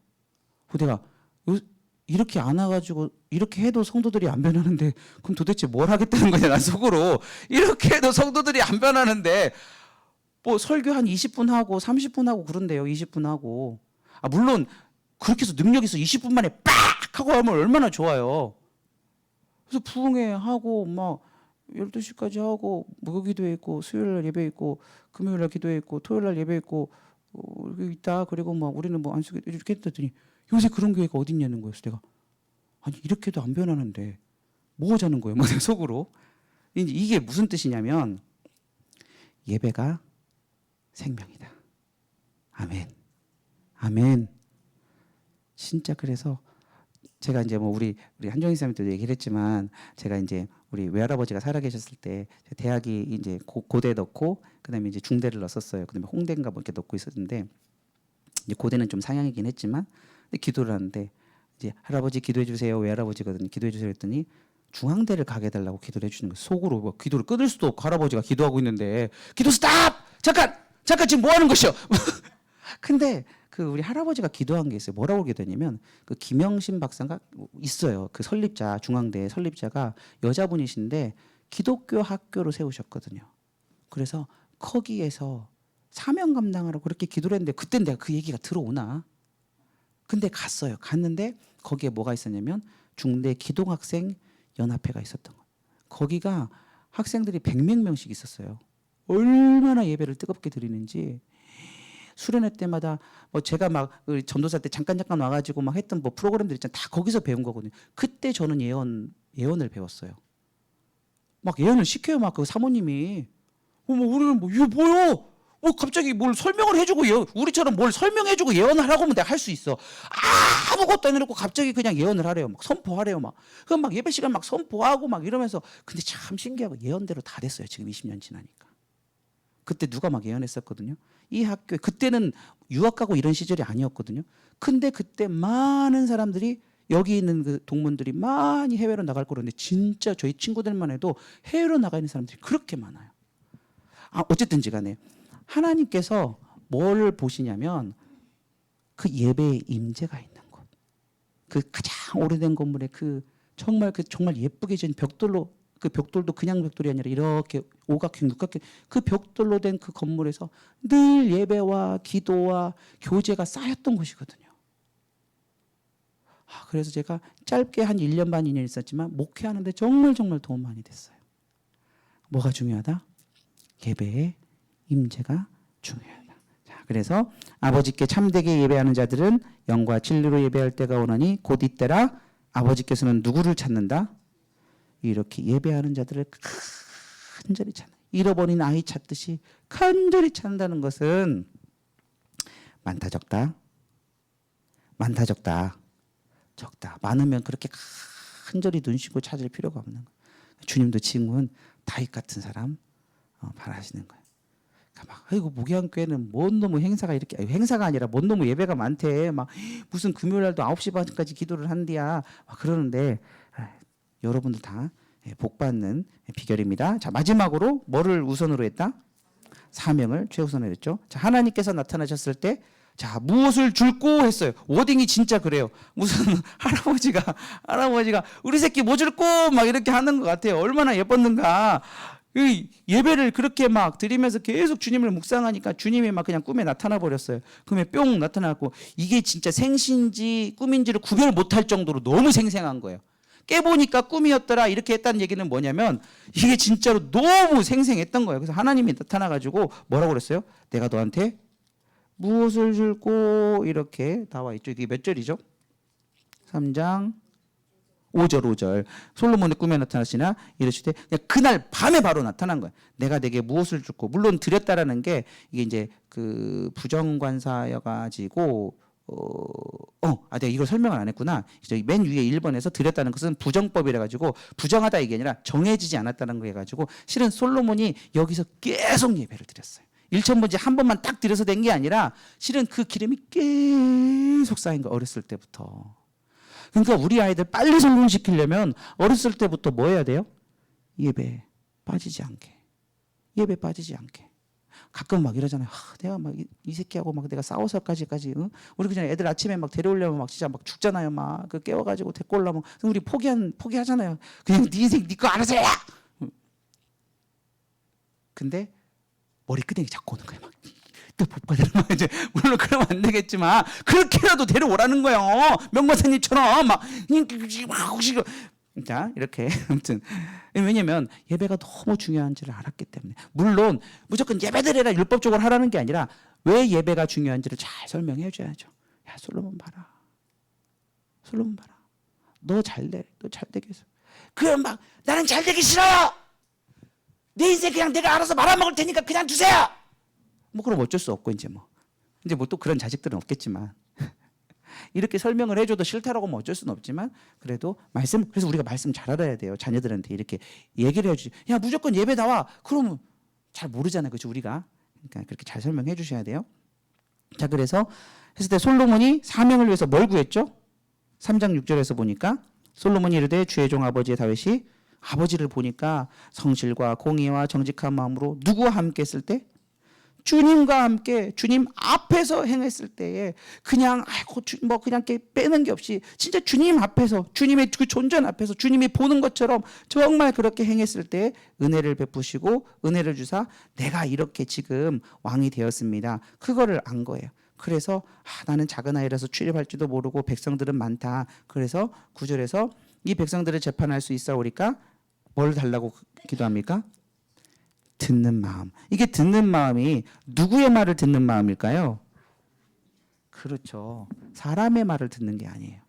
내가 이렇게 안 와가지고 이렇게 해도 성도들이 안 변하는데 그럼 도대체 뭘 하겠다는 거냐, 난 속으로. 이렇게 해도 성도들이 안 변하는데 뭐 설교 한 20분 하고 30분 하고 그런데요. 20분 하고. 물론 그렇게 해서 능력 있어 20분 만에 빡 하고 하면 얼마나 좋아요. 그래서 부흥회 하고 막 12시까지 하고 무교기도회 있고 수요일 날 예배 있고 금요일 날 기도회 있고 토요일 날 예배 있고 있다. 그리고 막 우리는 뭐 안식일 이렇게 했더니 요새 그런 교회가 어디 있냐는 거였어. 내가 이렇게도 안 변하는데 뭐 하자는 거예요. 내 속으로. 이게 무슨 뜻이냐면 예배가 생명이다. 아멘. 아멘. 진짜 그래서 제가 이제 뭐 우리 한종희 쌤도 얘기를 했지만 제가 이제 우리 외할아버지가 살아계셨을 때 대학이 이제 고대 넣고 그다음에 이제 중대를 넣었어요. 그다음에 홍대인가 뭐 이렇게 넣고 있었는데 이제 고대는 좀 상향이긴 했지만 근데 기도를 하는데 이제 할아버지 기도해 주세요. 외할아버지거든요. 기도해 주세요 했더니 중앙대를 가게 해달라고 기도를 해주는 거예요. 속으로 뭐 기도를 끊을 수도 없고 할아버지가 기도하고 있는데 기도 스탑! 잠깐 지금 뭐 하는 것이요? 근데 그 우리 할아버지가 기도한 게 있어요. 뭐라고 기도했냐면 그 김영신 박사가 있어요. 그 설립자 중앙대 설립자가 여자분이신데 기독교 학교로 세우셨거든요. 그래서 거기에서 사명 감당하라고 그렇게 기도를 했는데 그때 내가 그 얘기가 들어오나? 근데 갔어요. 갔는데 거기에 뭐가 있었냐면 중대 기독학생 연합회가 있었던 거예요. 거기가 학생들이 100몇 명씩 있었어요. 얼마나 예배를 뜨겁게 드리는지 수련회 때마다 뭐 제가 막 전도사 때 잠깐 와가지고 막 했던 뭐 프로그램들 있잖아요. 다 거기서 배운 거거든요. 그때 저는 예언을 배웠어요. 막 예언을 시켜요. 막 그 사모님이 뭐 우리는 뭐 이거 뭐요? 뭐 갑자기 뭘 설명을 해주고 우리처럼 뭘 설명해주고 예언을 하라고 하면 내가 할 수 있어. 아무것도 안 해놓고 갑자기 그냥 예언을 하래요. 막 선포하래요. 막 그럼 막 예배 시간 막 선포하고 막 이러면서 근데 참 신기하고 예언대로 다 됐어요. 지금 20년 지나니까. 그때 누가 막 예언했었거든요. 이 학교에 그때는 유학 가고 이런 시절이 아니었거든요. 근데 그때 많은 사람들이 여기 있는 그 동문들이 많이 해외로 나갈 거라는데 진짜 저희 친구들만 해도 해외로 나가 있는 사람들이 그렇게 많아요. 어쨌든지 간에 하나님께서 뭘 보시냐면 그 예배의 임재가 있는 곳. 그 가장 오래된 건물에 그 정말 예쁘게 지은 벽돌로 그 벽돌도 그냥 벽돌이 아니라 이렇게 오각형, 육각형 그 벽돌로 된 그 건물에서 늘 예배와 기도와 교제가 쌓였던 곳이거든요. 그래서 제가 짧게 한 1년 반, 2년 있었지만 목회하는데 정말 도움 많이 됐어요. 뭐가 중요하다? 예배의 임재가 중요하다. 자, 그래서 아버지께 참되게 예배하는 자들은 영과 진리로 예배할 때가 오나니 곧 이때라. 아버지께서는 누구를 찾는다? 이렇게 예배하는 자들을 간절히 찾는, 잃어버린 아이 찾듯이 간절히 찾는다는 것은 많다 적다? 많다 적다? 적다. 많으면 그렇게 간절히 눈 쉬고 찾을 필요가 없는 거예요. 주님도 지금은 다윗 같은 사람 바라시는 거예요. 그러니까 막 아이고 목양교회는 뭔 놈의 행사가 이렇게 행사가 아니라 뭔 놈의 예배가 많대. 막 무슨 금요일 날도 9시 반까지 기도를 한디야. 막 그러는데 여러분들 다 복받는 비결입니다. 자, 마지막으로 뭐를 우선으로 했다? 사명을 최우선으로 했죠. 자, 하나님께서 나타나셨을 때 자, 무엇을 줄꼬 했어요. 워딩이 진짜 그래요. 무슨 할아버지가 우리 새끼 뭐 줄꼬 막 이렇게 하는 것 같아요. 얼마나 예뻤는가. 예배를 그렇게 막 드리면서 계속 주님을 묵상하니까 주님이 막 그냥 꿈에 나타나 버렸어요. 꿈에 뿅 나타나고 이게 진짜 생신지 꿈인지를 구별 못할 정도로 너무 생생한 거예요. 깨보니까 꿈이었더라 이렇게 했다는 얘기는 뭐냐면 이게 진짜로 너무 생생했던 거예요. 그래서 하나님이 나타나가지고 뭐라고 그랬어요? 내가 너한테 무엇을 줄고 이렇게 나와 있죠. 이게 몇 절이죠? 3장 5절. 솔로몬의 꿈에 나타나시나 이르시되 그날 밤에 바로 나타난 거예요. 내가 내게 무엇을 줄고 물론 드렸다라는 게 이게 이제 그 부정관사여가지고 내가 이걸 설명을 안 했구나. 맨 위에 1번에서 드렸다는 것은 부정법이라 가지고 부정하다 이게 아니라 정해지지 않았다는 거 해가지고 실은 솔로몬이 여기서 계속 예배를 드렸어요. 1,000번째 한 번만 딱 드려서 된 게 아니라 실은 그 기름이 계속 쌓인 거 어렸을 때부터. 그러니까 우리 아이들 빨리 성공시키려면 어렸을 때부터 뭐 해야 돼요? 예배 빠지지 않게. 예배 빠지지 않게. 가끔 막 이러잖아요. 내가 막 이 새끼하고 막 내가 싸워서까지 우리 그냥 애들 아침에 막 데려오려면 막 진짜 막 죽잖아요. 막 그 깨워가지고 데리고 오려면 우리 포기하잖아요. 그냥 네 인생 네 거 알아서 해. 근데 머리끄댕이 잡고 오는 거예요. 막 또 복받으러 막 이제 물론 그러면 안 되겠지만 그렇게라도 데려오라는 거예요. 명마사님처럼 막 자 이렇게 아무튼 왜냐면 예배가 너무 중요한지를 알았기 때문에 물론 무조건 예배드려라 율법적으로 하라는 게 아니라 왜 예배가 중요한지를 잘 설명해 줘야죠. 야 솔로몬 봐라. 너 잘돼. 너 잘되게 해서 그럼 막 나는 잘되기 싫어요. 내 인생 그냥 내가 알아서 말아먹을 테니까 그냥 두세요. 뭐 그럼 어쩔 수 없고 이제 뭐 또 그런 자식들은 없겠지만 이렇게 설명을 해줘도 싫다라고 하면 어쩔 수는 없지만 그래도 그래서 우리가 말씀 잘 알아야 돼요. 자녀들한테 이렇게 얘기를 해주지. 야 무조건 예배 나와. 그러면 잘 모르잖아요. 그렇죠 우리가. 그러니까 그렇게 잘 설명해 주셔야 돼요. 자 그래서 했을 때 솔로몬이 사명을 위해서 뭘 구했죠? 3장 6절에서 보니까 솔로몬이 이르되 주의 종 아버지의 다윗이 아버지를 보니까 성실과 공의와 정직한 마음으로 누구와 함께 했을 때? 주님과 함께 주님 앞에서 행했을 때에 그냥 뭐 그냥 빼는 게 없이 진짜 주님 앞에서 주님의 그 존전 앞에서 주님이 보는 것처럼 정말 그렇게 행했을 때 은혜를 베푸시고 은혜를 주사 내가 이렇게 지금 왕이 되었습니다. 그거를 안 거예요. 그래서 나는 작은 아이라서 출입할지도 모르고 백성들은 많다. 그래서 9절에서 이 백성들을 재판할 수 있사오리까 뭘 달라고 기도합니까? 듣는 마음. 이게 듣는 마음이 누구의 말을 듣는 마음일까요? 그렇죠. 사람의 말을 듣는 게 아니에요.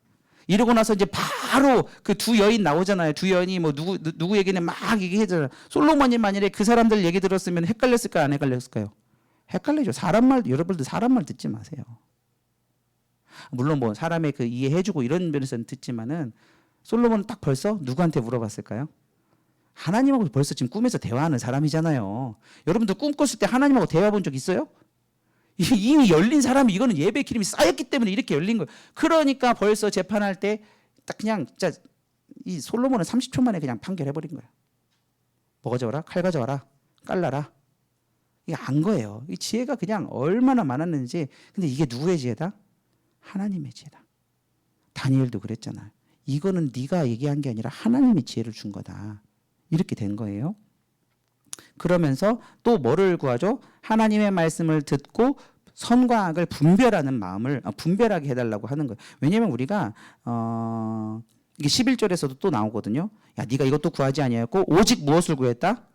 이러고 나서 이제 바로 그 두 여인 나오잖아요. 두 여인이 뭐 누구 얘기는 막 얘기하잖아요. 솔로몬이 만약에 그 사람들 얘기 들었으면 헷갈렸을까요? 안 헷갈렸을까요? 헷갈리죠. 사람 말, 여러분들 사람 말 듣지 마세요. 물론 뭐 사람의 그 이해해주고 이런 면에서는 듣지만은 솔로몬은 딱 벌써 누구한테 물어봤을까요? 하나님하고 벌써 지금 꿈에서 대화하는 사람이잖아요. 여러분들 꿈 꿨을 때 하나님하고 대화 본 적 있어요? 이미 열린 사람이 이거는 예배 기름이 쌓였기 때문에 이렇게 열린 거예요. 그러니까 벌써 재판할 때 딱 그냥 진짜 이 솔로몬은 30초 만에 그냥 판결해버린 거예요. 뭐 가져와라? 칼 가져와라? 깔라라? 이게 안 거예요. 이 지혜가 그냥 얼마나 많았는지. 근데 이게 누구의 지혜다? 하나님의 지혜다. 다니엘도 그랬잖아요. 이거는 네가 얘기한 게 아니라 하나님이 지혜를 준 거다. 이렇게 된 거예요. 그러면서 또 뭐를 구하죠? 하나님의 말씀을 듣고 선과 악을 분별하는 마음을 분별하게 해달라고 하는 거예요. 왜냐하면 우리가 이게 11절에서도 또 나오거든요. 야 네가 이것도 구하지 아니하였고 오직 무엇을 구했다?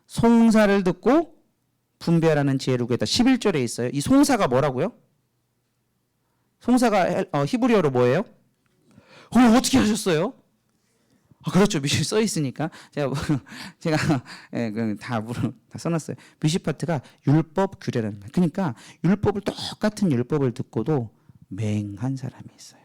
송사를 듣고 분별하는 지혜를 구했다. 11절에 있어요. 이 송사가 뭐라고요? 송사가 히브리어로 뭐예요? 어떻게 하셨어요? 그렇죠. 미시 써 있으니까 제가 다 써놨어요. 미시파트가 율법 규례라는 거예요. 그러니까 율법을 똑같은 율법을 듣고도 맹한 사람이 있어요.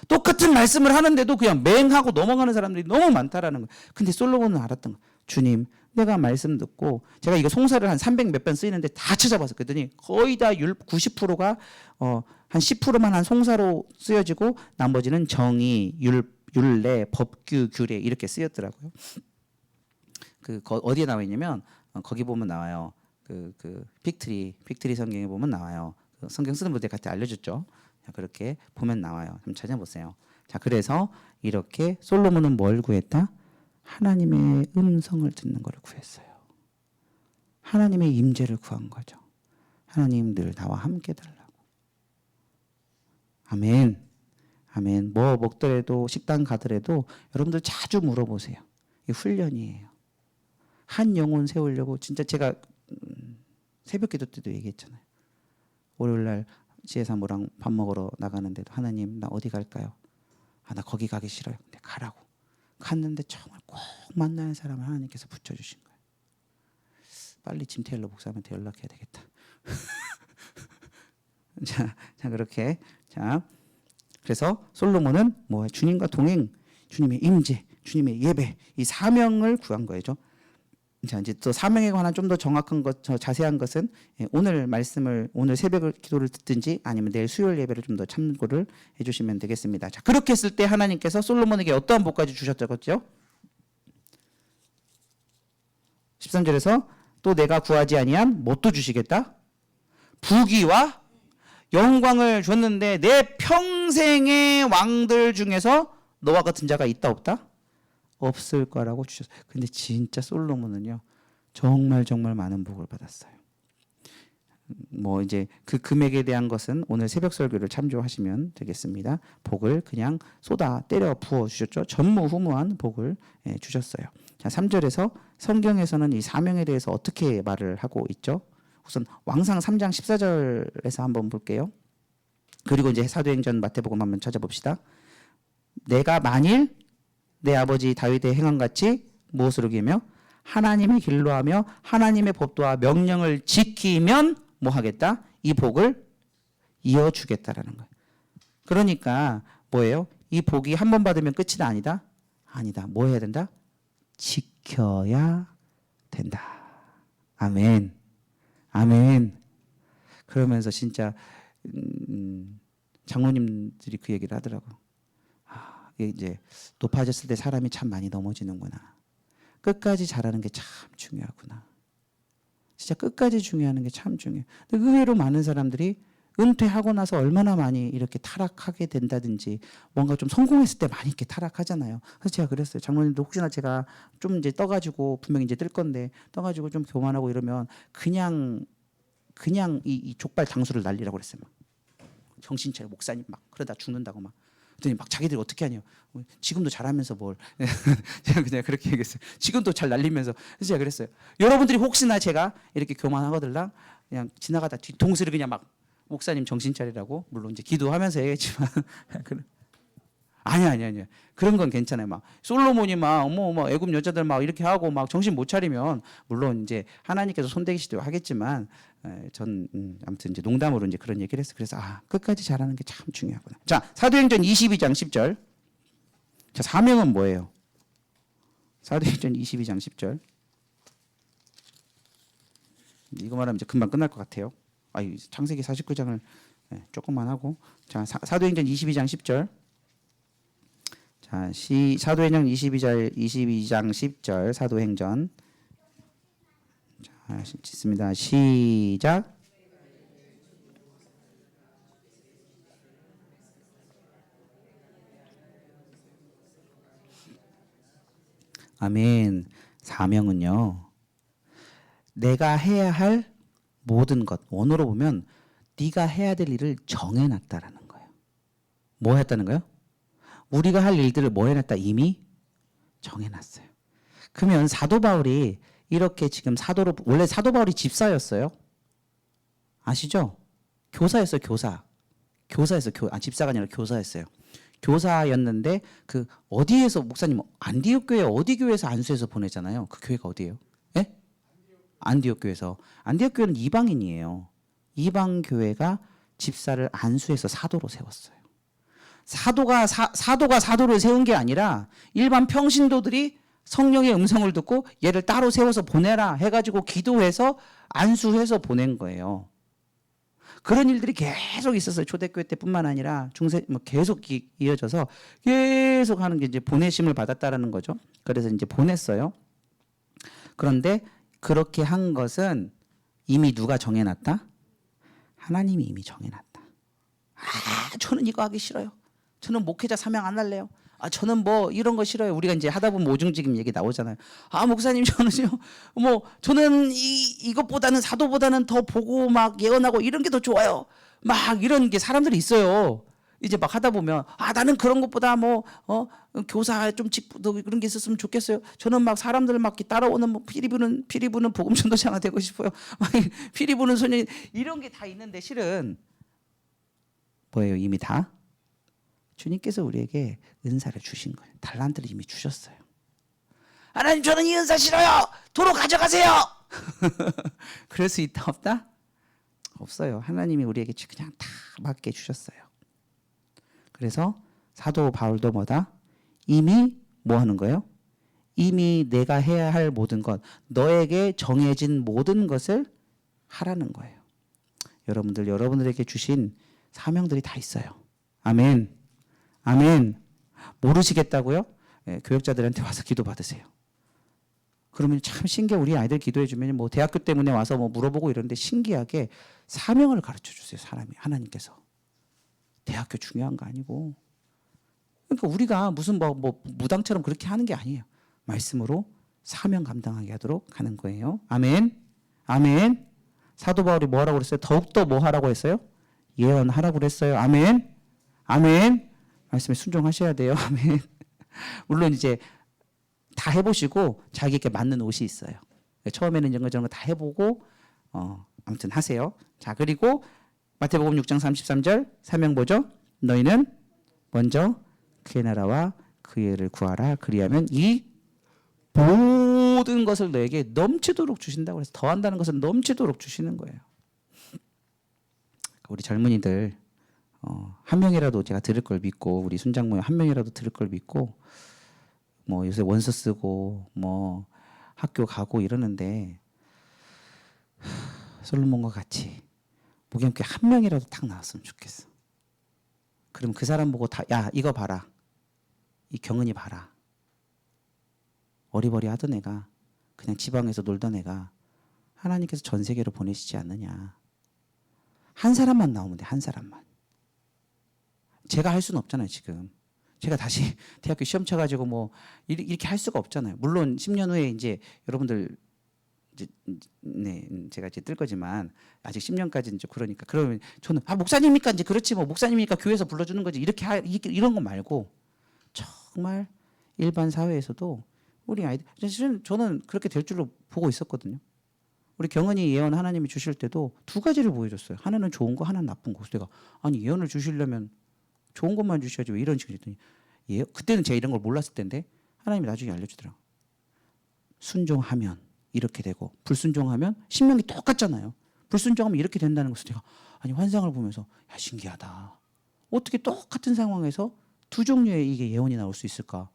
똑같은 말씀을 하는데도 그냥 맹하고 넘어가는 사람들이 너무 많다라는 거예요. 근데 솔로몬은 알았던 거예요. 주님, 내가 말씀 듣고 제가 이거 송사를 한 300 몇 번 쓰이는데 다 찾아봤어. 그랬더니 거의 다 90%가 한 10%만 한 송사로 쓰여지고 나머지는 정의, 율례, 법규, 규례 이렇게 쓰였더라고요. 어디에 나와 있냐면 거기 보면 나와요. 픽트리 성경에 보면 나와요. 성경 쓰는 분들 같이 알려줬죠. 자, 그렇게 보면 나와요. 한번 찾아보세요. 자, 그래서 이렇게 솔로몬은 뭘 구했다? 하나님의 음성을 듣는 것을 구했어요. 하나님의 임재를 구한 거죠. 하나님 늘 나와 함께 달라고. 아멘. 아멘. 뭐 먹더라도 식당 가더라도 여러분들 자주 물어보세요. 이게 훈련이에요. 한 영혼 세우려고 진짜 제가 새벽 기도 때도 얘기했잖아요. 월요일날 지혜사모랑 밥 먹으러 나가는데도 하나님 나 어디 갈까요? 나 거기 가기 싫어요. 근데 가라고. 갔는데 정말 꼭 만나는 사람을 하나님께서 붙여주신 거예요. 빨리 짐 테일러 목사님한테 연락해야 되겠다. 자 그렇게 그래서 솔로몬은 뭐 주님과 동행, 주님의 임재, 주님의 예배 이 사명을 구한 거죠. 자 이제 또 사명에 관한 좀 더 정확한 것, 자세한 것은 오늘 말씀을 오늘 새벽 기도를 듣든지 아니면 내일 수요일 예배를 좀 더 참고를 해주시면 되겠습니다. 자 그렇게 했을 때 하나님께서 솔로몬에게 어떠한 복까지 주셨죠? 13절에서 또 내가 구하지 아니한 뭣도 주시겠다? 부귀와 영광을 줬는데 내 평생의 왕들 중에서 너와 같은 자가 있다 없다? 없을 거라고 주셨어요. 근데 진짜 솔로몬은요 정말 많은 복을 받았어요. 뭐 이제 그 금액에 대한 것은 오늘 새벽 설교를 참조하시면 되겠습니다. 복을 그냥 쏟아 때려 부어 주셨죠. 전무후무한 복을 주셨어요. 자 3절에서 성경에서는 이 사명에 대해서 어떻게 말을 하고 있죠? 우선 왕상 3장 14절에서 한번 볼게요. 그리고 이제 사도행전 마태복음 한번 찾아봅시다. 내가 만일 내 아버지 다윗의 행함같이 무엇으로 기며 하나님의 길로 하며 하나님의 법도와 명령을 지키면 뭐 하겠다? 이 복을 이어주겠다라는 거예요. 그러니까 뭐예요? 이 복이 한 번 받으면 끝이 아니다? 아니다. 뭐 해야 된다? 지켜야 된다. 아멘. 아멘. 그러면서 진짜 장로님들이 그 얘기를 하더라고. 아, 이게 이제 높아졌을 때 사람이 참 많이 넘어지는구나. 끝까지 잘하는 게 참 중요하구나. 진짜 끝까지 중요하는 게 참 중요해. 근데 의외로 많은 사람들이 은퇴하고 나서 얼마나 많이 이렇게 타락하게 된다든지 뭔가 좀 성공했을 때 많이 이렇게 타락하잖아요. 그래서 제가 그랬어요. 장로님도 혹시나 제가 좀 이제 떠가지고 분명히 이제 뜰 건데 떠가지고 좀 교만하고 이러면 그냥 이 족발 장수를 날리라고 그랬어요. 막. 정신 차려 목사님 막 그러다 죽는다고 막. 그랬더니 막 자기들이 어떻게 하냐. 지금도 잘하면서 뭘. 제가 그냥 그렇게 얘기했어요. 지금도 잘 날리면서. 그래서 제가 그랬어요. 여러분들이 혹시나 제가 이렇게 교만하거들랑 그냥 지나가다 뒤통수를 그냥 막 목사님 정신 차리라고 물론 이제 기도하면서 얘기했지만 아니야. 그런 건 괜찮아요. 막 솔로몬이 막 애굽 여자들 막 이렇게 하고 막 정신 못 차리면 물론 이제 하나님께서 손대시도 하겠지만 전 아무튼 이제 농담으로 이제 그런 얘기를 했어요. 그래서 끝까지 잘하는 게 참 중요하구나. 자, 사도행전 22장 10절. 자, 사명은 뭐예요? 사도행전 22장 10절. 이거 말하면 이제 금방 끝날 것 같아요. 창세기 49장을 조금만 하고. 자, 사도행전 22장 10절. 자, 사도행전 22장 10절 사도행전. 자, 읽습니다. 시작. 아멘. 사명은요. 내가 해야 할 모든 것. 원어로 보면 네가 해야 될 일을 정해놨다라는 거예요. 뭐 했다는 거예요? 우리가 할 일들을 뭐 해놨다? 이미 정해놨어요. 그러면 사도 바울이 이렇게 지금 원래 사도 바울이 집사였어요. 아시죠? 교사였어요. 집사가 아니라 교사였어요. 교사였는데 어디에서 목사님 안디옥 교회 어디 교회에서 안수해서 보내잖아요. 그 교회가 어디예요? 예? 안디옥 교회에서. 안디옥 교회는 이방인이에요. 이방 교회가 집사를 안수해서 사도로 세웠어요. 사도가 사도를 세운 게 아니라 일반 평신도들이 성령의 음성을 듣고 얘를 따로 세워서 보내라 해가지고 기도해서 안수해서 보낸 거예요. 그런 일들이 계속 있었어요. 초대교회 때뿐만 아니라 중세 계속 이어져서 계속 하는 게 이제 보내심을 받았다라는 거죠. 그래서 이제 보냈어요. 그런데 그렇게 한 것은 이미 누가 정해놨다? 하나님이 이미 정해놨다. 저는 이거 하기 싫어요. 저는 목회자 사명 안 할래요. 저는 이런 거 싫어요. 우리가 이제 하다 보면 오중지kim 얘기 나오잖아요. 목사님 저는요. 저는 이것보다는 사도보다는 더 보고 막 예언하고 이런 게 더 좋아요. 막 이런 게 사람들이 있어요. 이제 막 하다 보면 나는 그런 것보다 교사 좀 직도 그런 게 있었으면 좋겠어요. 저는 막 사람들 막 따라오는 피리 부는 복음 전도자가 되고 싶어요. 막 피리 부는 소년 이런 게 다 있는데 실은 뭐예요? 이미 다 주님께서 우리에게 은사를 주신 거예요. 달란트를 이미 주셨어요. 하나님 저는 이 은사 싫어요. 도로 가져가세요. 그럴 수 있다 없다? 없어요. 하나님이 우리에게 그냥 다 맡겨 주셨어요. 그래서 사도 바울도 이미 뭐 하는 거예요? 이미 내가 해야 할 모든 것, 너에게 정해진 모든 것을 하라는 거예요. 여러분들에게 주신 사명들이 다 있어요. 아멘. 아멘. 모르시겠다고요? 교역자들한테 와서 기도 받으세요. 그러면 참 신기해. 우리 아이들 기도해 주면 대학교 때문에 와서 물어보고 이러는데 신기하게 사명을 가르쳐 주세요. 하나님께서. 대학교 중요한 거 아니고. 그러니까 우리가 무슨 무당처럼 그렇게 하는 게 아니에요. 말씀으로 사명 감당하게 하도록 하는 거예요. 아멘. 아멘. 사도 바울이 뭐 하라고 그랬어요? 더욱더 뭐 하라고 했어요? 예언하라고 그랬어요. 아멘. 아멘. 말씀에 순종하셔야 돼요. 아멘. 물론 이제 다 해보시고 자기에게 맞는 옷이 있어요. 처음에는 이런 거 저런 거 다 해보고 아무튼 하세요. 자, 그리고 마태복음 6장 33절 사명 뭐죠? 너희는 먼저 그의 나라와 그의 의를 구하라. 그리하면 이 모든 것을 너에게 넘치도록 주신다고 해서 더한다는 것은 넘치도록 주시는 거예요. 우리 젊은이들 한 명이라도 제가 들을 걸 믿고 우리 순장모님 한 명이라도 들을 걸 믿고 뭐 요새 원서 쓰고 뭐 학교 가고 이러는데 솔로몬과 같이 목욕교회 한 명이라도 딱 나왔으면 좋겠어. 그럼 그 사람 보고 다 야 이거 봐라. 이 경은이 봐라. 어리버리 하던 애가 그냥 지방에서 놀던 애가 하나님께서 전 세계로 보내시지 않느냐. 한 사람만 나오면 돼. 한 사람만. 제가 할 수는 없잖아요. 지금. 제가 다시 대학교 시험 쳐가지고 뭐 이렇게 할 수가 없잖아요. 물론 10년 후에 이제 여러분들 이제 네 제가 이제 뜰 거지만 아직 10년까지는 이제 그러니까 그러면 저는 목사님이니까 이제 그렇지 뭐 목사님이니까 교회에서 불러주는 거지 이렇게 이런 거 말고 정말 일반 사회에서도 우리 아이들 저는 그렇게 될 줄로 보고 있었거든요. 우리 경은이 예언 하나님이 주실 때도 두 가지를 보여줬어요. 하나는 좋은 거, 하나는 나쁜 거. 그래서 내가 아니 예언을 주시려면 좋은 것만 주셔야지 왜 이런 식으로 했더니 예, 그때는 제가 이런 걸 몰랐을 텐데 하나님이 나중에 알려주더라고요. 순종하면 이렇게 되고 불순종하면 신명이 똑같잖아요. 불순종하면 이렇게 된다는 것을 제가 아니 환상을 보면서 야 신기하다. 어떻게 똑같은 상황에서 두 종류의 이게 예언이 나올 수 있을까?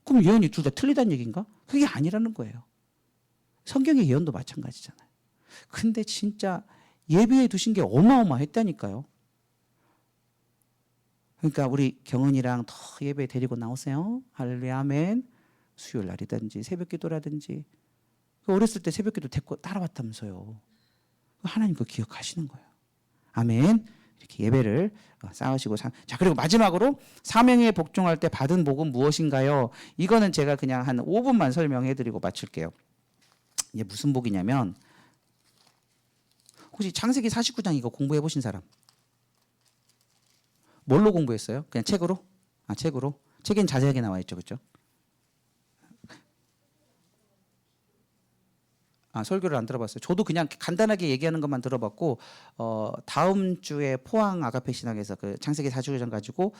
그럼 예언이 둘 다 틀리다는 얘기인가? 그게 아니라는 거예요. 성경의 예언도 마찬가지잖아요. 근데 진짜 예배에 두신 게 어마어마했다니까요. 그러니까 우리 경은이랑 더 예배 데리고 나오세요. 할렐루야 아멘. 수요일 날이든지 새벽 기도라든지 어렸을 때 새벽 기도 데리고 따라왔다면서요. 하나님 그거 기억하시는 거예요. 아멘. 이렇게 예배를 쌓으시고 자 그리고 마지막으로 사명에 복종할 때 받은 복은 무엇인가요? 이거는 제가 그냥 한 5분만 설명해드리고 마칠게요. 이게 무슨 복이냐면 혹시 창세기 49장 이거 공부해 보신 사람? 뭘로 공부했어요? 그냥 책으로? 책으로? 책엔 자세하게 나와 있죠, 그렇죠? 설교를 안 들어봤어요. 저도 그냥 간단하게 얘기하는 것만 들어봤고 다음 주에 포항 아가페 신학에서 그 창세기 49장 가지고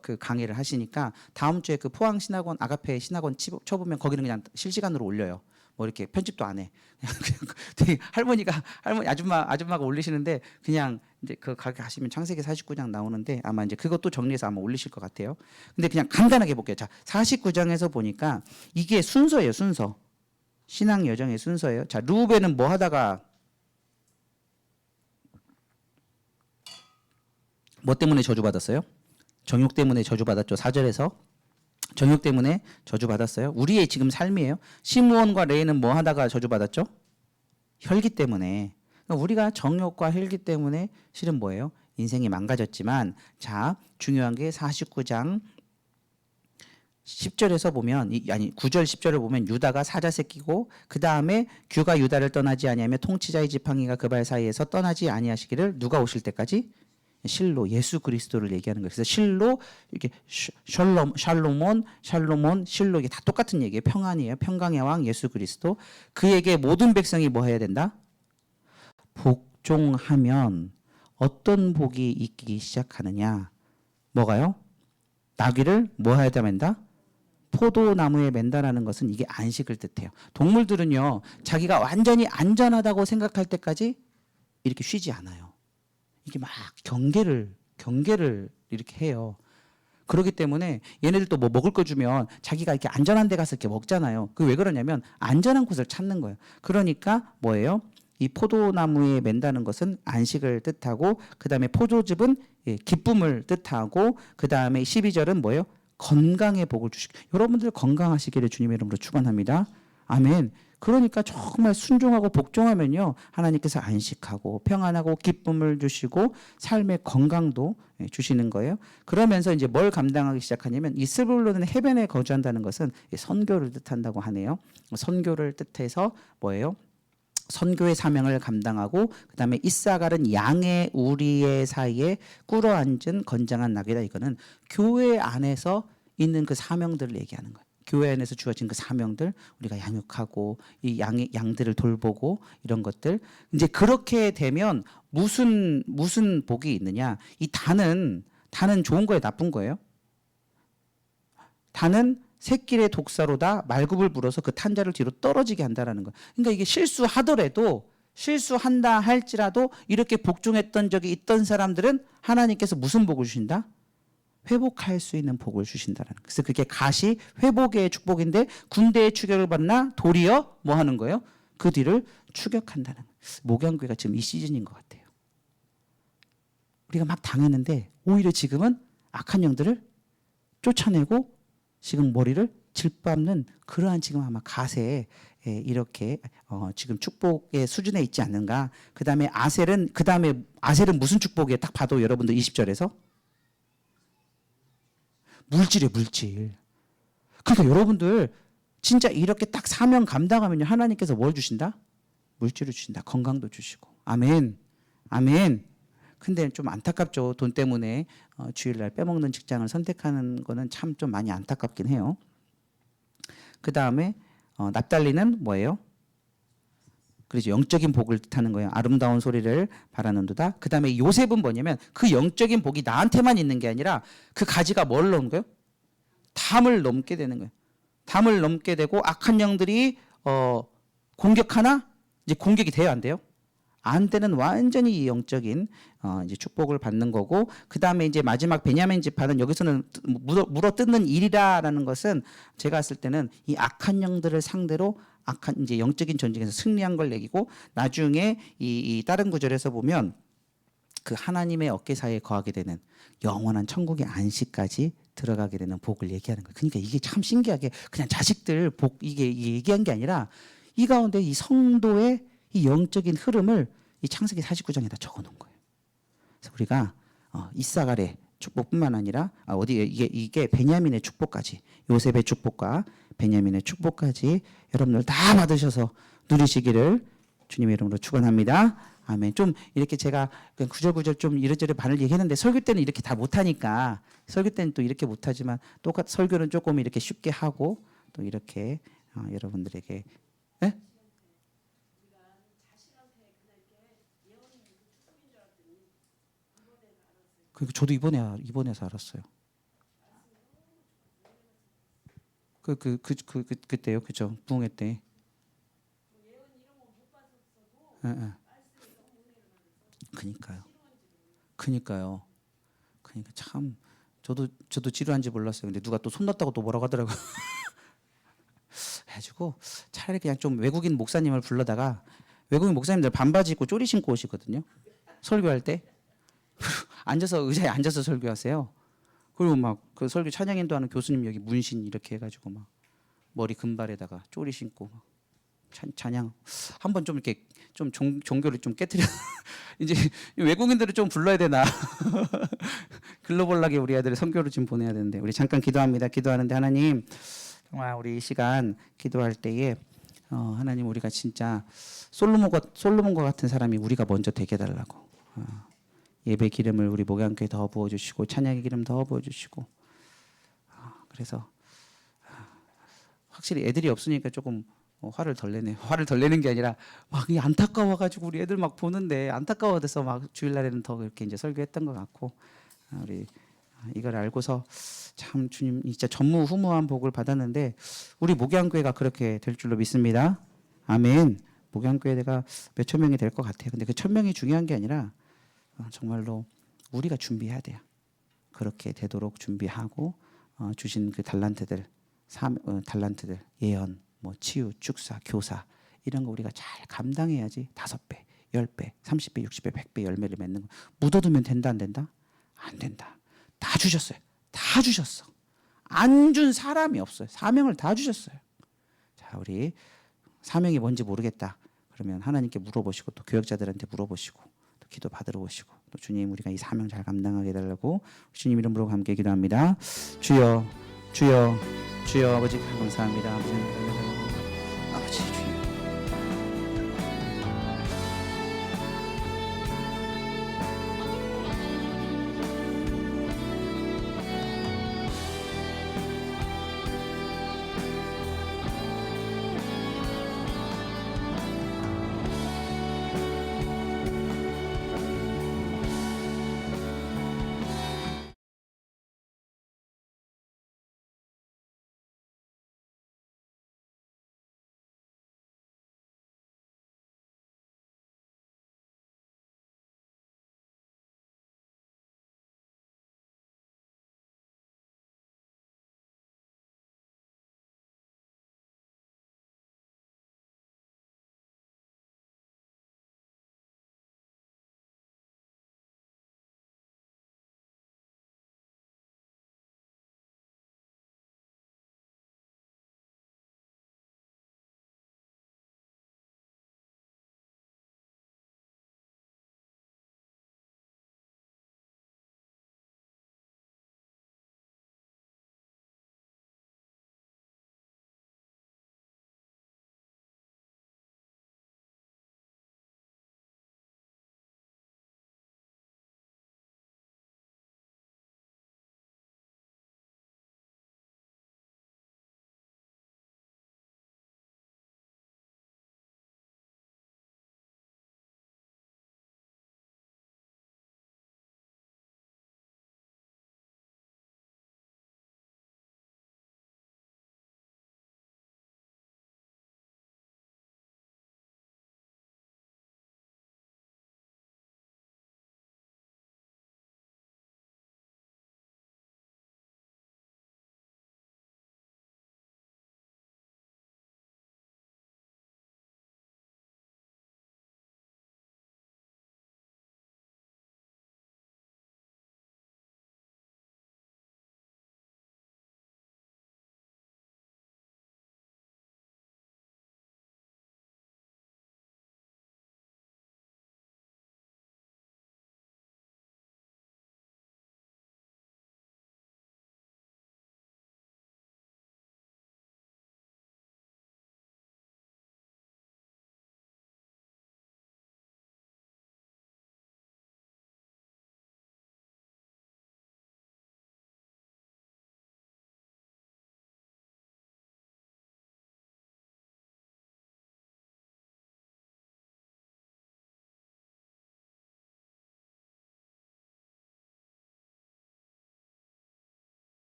그 강의를 하시니까 다음 주에 그 포항 신학원 아가페 신학원 쳐보면 거기는 그냥 실시간으로 올려요. 뭐 이렇게 편집도 안 해. 그냥 할머니 아줌마가 올리시는데 그냥 이제 그 가게 가시면 창세기 49장 나오는데 아마 이제 그것도 정리해서 아마 올리실 것 같아요. 근데 그냥 간단하게 볼게요. 자, 49장에서 보니까 이게 순서예요, 순서. 신앙 여정의 순서예요. 자, 르우벤은 뭐 하다가 뭐 때문에 저주받았어요? 정욕 때문에 저주받았죠. 4절에서 정욕 때문에 저주받았어요. 우리의 지금 삶이에요. 시므온과 레이는 뭐 하다가 저주받았죠? 혈기 때문에. 그러니까 우리가 정욕과 혈기 때문에 실은 뭐예요? 인생이 망가졌지만 자, 중요한 게 49장 10절에서 보면 9절 10절을 보면 유다가 사자 새끼고 그 다음에 규가 유다를 떠나지 아니하며 통치자의 지팡이가 그 발 사이에서 떠나지 아니하시기를 누가 오실 때까지 실로 예수 그리스도를 얘기하는 거예요. 그래서 실로 이렇게 샬롬 실로 이게 다 똑같은 얘기예요. 평안이에요. 평강의 왕 예수 그리스도. 그에게 모든 백성이 뭐 해야 된다? 복종하면 어떤 복이 있기 시작하느냐? 뭐가요? 나귀를 뭐 해야 된다? 포도나무에 맨다라는 것은 이게 안식을 뜻해요. 동물들은요, 자기가 완전히 안전하다고 생각할 때까지 이렇게 쉬지 않아요. 이게 막 경계를 이렇게 해요. 그렇기 때문에 얘네들도 뭐 먹을 거 주면 자기가 이렇게 안전한 데 가서 이렇게 먹잖아요. 그 왜 그러냐면 안전한 곳을 찾는 거예요. 그러니까 뭐예요? 이 포도나무에 맨다는 것은 안식을 뜻하고 그 다음에 포도즙은 기쁨을 뜻하고 그 다음에 12절은 뭐예요? 건강의 복을 주시고 여러분들 건강하시기를 주님의 이름으로 축원합니다. 아멘. 그러니까 정말 순종하고 복종하면요 하나님께서 안식하고 평안하고 기쁨을 주시고 삶의 건강도 주시는 거예요. 그러면서 이제 뭘 감당하기 시작하냐면 이 스불론은 해변에 거주한다는 것은 선교를 뜻한다고 하네요. 선교를 뜻해서 뭐예요? 선교의 사명을 감당하고 그다음에 이사갈은 양의 우리의 사이에 꿇어앉은 건장한 낙이다. 이거는 교회 안에서 있는 그 사명들을 얘기하는 거예요. 교회 안에서 주어진 그 사명들 우리가 양육하고 이 양들을 돌보고 이런 것들 이제 그렇게 되면 무슨 복이 있느냐? 이 단은 좋은 거예요, 나쁜 거예요? 단은 새끼의 독사로다 말굽을 불어서 그 탄자를 뒤로 떨어지게 한다라는 거예요. 그러니까 이게 실수하더라도 실수한다 할지라도 이렇게 복종했던 적이 있던 사람들은 하나님께서 무슨 복을 주신다? 회복할 수 있는 복을 주신다는. 그래서 그게 가시 회복의 축복인데 군대의 추격을 받나 도리어 뭐 하는 거예요? 그 뒤를 추격한다는. 목양교회가 지금 이 시즌인 것 같아요. 우리가 막 당했는데 오히려 지금은 악한 영들을 쫓아내고 지금 머리를 질밟는 그러한 지금 아마 가세에 이렇게 지금 축복의 수준에 있지 않는가. 그다음에 아셀은 무슨 축복이에요? 딱 봐도 여러분들 20절에서 물질이에요, 물질. 그러니까 여러분들 진짜 이렇게 딱 사명 감당하면요 하나님께서 뭘 주신다? 물질을 주신다. 건강도 주시고. 아멘. 아멘. 근데 좀 안타깝죠. 돈 때문에 주일날 빼먹는 직장을 선택하는 거는 참 좀 많이 안타깝긴 해요. 그 다음에 납달리는 뭐예요? 그렇죠. 영적인 복을 뜻하는 거예요. 아름다운 소리를 바라는도다. 그 다음에 요셉은 뭐냐면 그 영적인 복이 나한테만 있는 게 아니라 그 가지가 뭘 넘는 거예요? 담을 넘게 되는 거예요. 담을 넘게 되고 악한 영들이 공격하나? 이제 공격이 돼요, 안 돼요? 안 되는 완전히 영적인 이제 축복을 받는 거고, 그 다음에 이제 마지막 베냐민 지파는 여기서는 물어 뜯는 일이라는 것은 제가 봤을 때는 이 악한 영들을 상대로 악한 이제 영적인 전쟁에서 승리한 걸 얘기고, 나중에 이 다른 구절에서 보면 그 하나님의 어깨 사이에 거하게 되는 영원한 천국의 안식까지 들어가게 되는 복을 얘기하는 거예요. 그러니까 이게 참 신기하게 그냥 자식들 복 이게 얘기한 게 아니라 이 가운데 이 성도의 이 영적인 흐름을 이 창세기 49장에다 적어 놓은 거예요. 그래서 우리가 이사갈의 축복뿐만 아니라 이게 베냐민의 축복까지, 요셉의 축복과 베냐민의 축복까지 여러분들 다 받으셔서 누리시기를 주님의 이름으로 축원합니다. 아멘. 좀 이렇게 제가 그냥 구절구절 좀 이래저래 반을 얘기했는데 설교 때는 이렇게 다 못하니까, 설교 때는 또 이렇게 못하지만 똑같 설교는 조금 이렇게 쉽게 하고 또 이렇게 여러분들에게 네? 그러니까 저도 이번에서 알았어요. 그때요, 그죠? 부흥회 때. 예, 예. 그니까요. 그니까요. 그니까 참 저도 지루한지 몰랐어요. 근데 누가 또 손 넣었다고 또 뭐라고 하더라고요. 해가지고 차라리 그냥 좀 외국인 목사님을 불러다가, 외국인 목사님들 반바지 입고 쪼리 신고 오시거든요. 설교할 때 앉아서 의자에 앉아서 설교하세요. 그리고 막 그 설교 찬양 인도하는 교수님 여기 문신 이렇게 해가지고 막 머리 금발에다가 쪼리 신고 막 찬양 한번 좀 이렇게 좀 종교를 좀 깨트려 이제 외국인들을 좀 불러야 되나. 글로벌하게 우리 아들을 선교를 좀 보내야 되는데, 우리 잠깐 기도합니다. 기도하는데 하나님 정말 우리 이 시간 기도할 때에 하나님 우리가 진짜 솔로몬과 같은 사람이 우리가 먼저 되게 해달라고. 예배 기름을 우리 목양교에 더 부어주시고 찬양의 기름 더 부어주시고. 그래서 확실히 애들이 없으니까 조금 화를 덜 내네. 화를 덜 내는 게 아니라 막 안타까워가지고 우리 애들 막 보는데 안타까워서 막 주일날에는 더 그렇게 이제 설교했던 것 같고, 우리 이걸 알고서 참 주님 진짜 전무후무한 복을 받았는데 우리 목양교회가 그렇게 될 줄로 믿습니다. 아멘. 목양교회가 몇천 명이 될 것 같아요. 근데 그 천 명이 중요한 게 아니라 정말로 우리가 준비해야 돼요. 그렇게 되도록 준비하고 주신 그 달란트들, 달란트들, 예언, 뭐 치유, 축사, 교사 이런 거 우리가 잘 감당해야지 5배, 10배, 30배, 60배, 100배 열매를 맺는 거. 묻어두면 된다 안 된다? 안 된다. 다 주셨어요. 다 주셨어. 안 준 사람이 없어요. 사명을 다 주셨어요. 자, 우리 사명이 뭔지 모르겠다. 그러면 하나님께 물어보시고 또 교역자들한테 물어보시고 또 기도 받으러 오시고 또 주님 우리가 이 사명 잘 감당하게 해달라고 주님 이름으로 함께 기도합니다. 주여, 주여, 주여 아버지 감사합니다. 아버지 주여.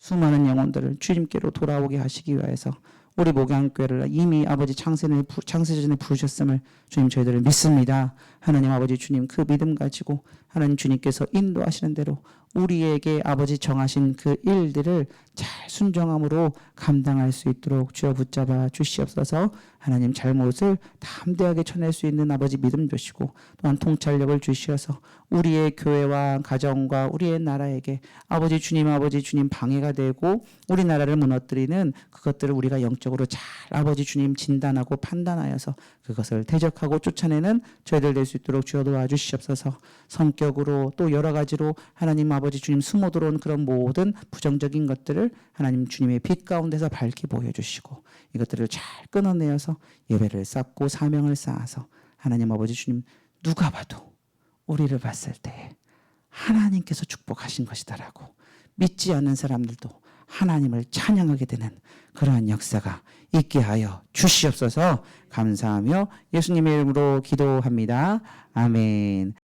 수많은 영혼들을 주님께로 돌아오게 하시기 위하여서 우리 목양교회를 이미 아버지 창세전에 부르셨음을 주님 저희들을 믿습니다. 하나님 아버지 주님 그 믿음 가지고 하나님 주님께서 인도하시는 대로 우리에게 아버지 정하신 그 일들을 잘 순종함으로 감당할 수 있도록 주여 붙잡아 주시옵소서. 하나님 잘못을 담대하게 쳐낼 수 있는 아버지 믿음 주시고 또한 통찰력을 주시어서 우리의 교회와 가정과 우리의 나라에게 아버지 주님 방해가 되고 우리나라를 무너뜨리는 그것들을 우리가 영적으로 잘 아버지 주님 진단하고 판단하여서 그것을 대적하고 쫓아내는 저희들 될 수 있도록 주여 도와주시옵소서. 성격으로 또 여러 가지로 하나님 아버지 주님 숨어 들어온 그런 모든 부정적인 것들을 하나님 주님의 빛 가운데서 밝게 보여주시고 이것들을 잘 끊어내어서 예배를 쌓고 사명을 쌓아서 하나님 아버지 주님 누가 봐도 우리를 봤을 때 하나님께서 축복하신 것이다라고 믿지 않는 사람들도 하나님을 찬양하게 되는 그러한 역사가 있게 하여 주시옵소서. 감사하며 예수님의 이름으로 기도합니다. 아멘.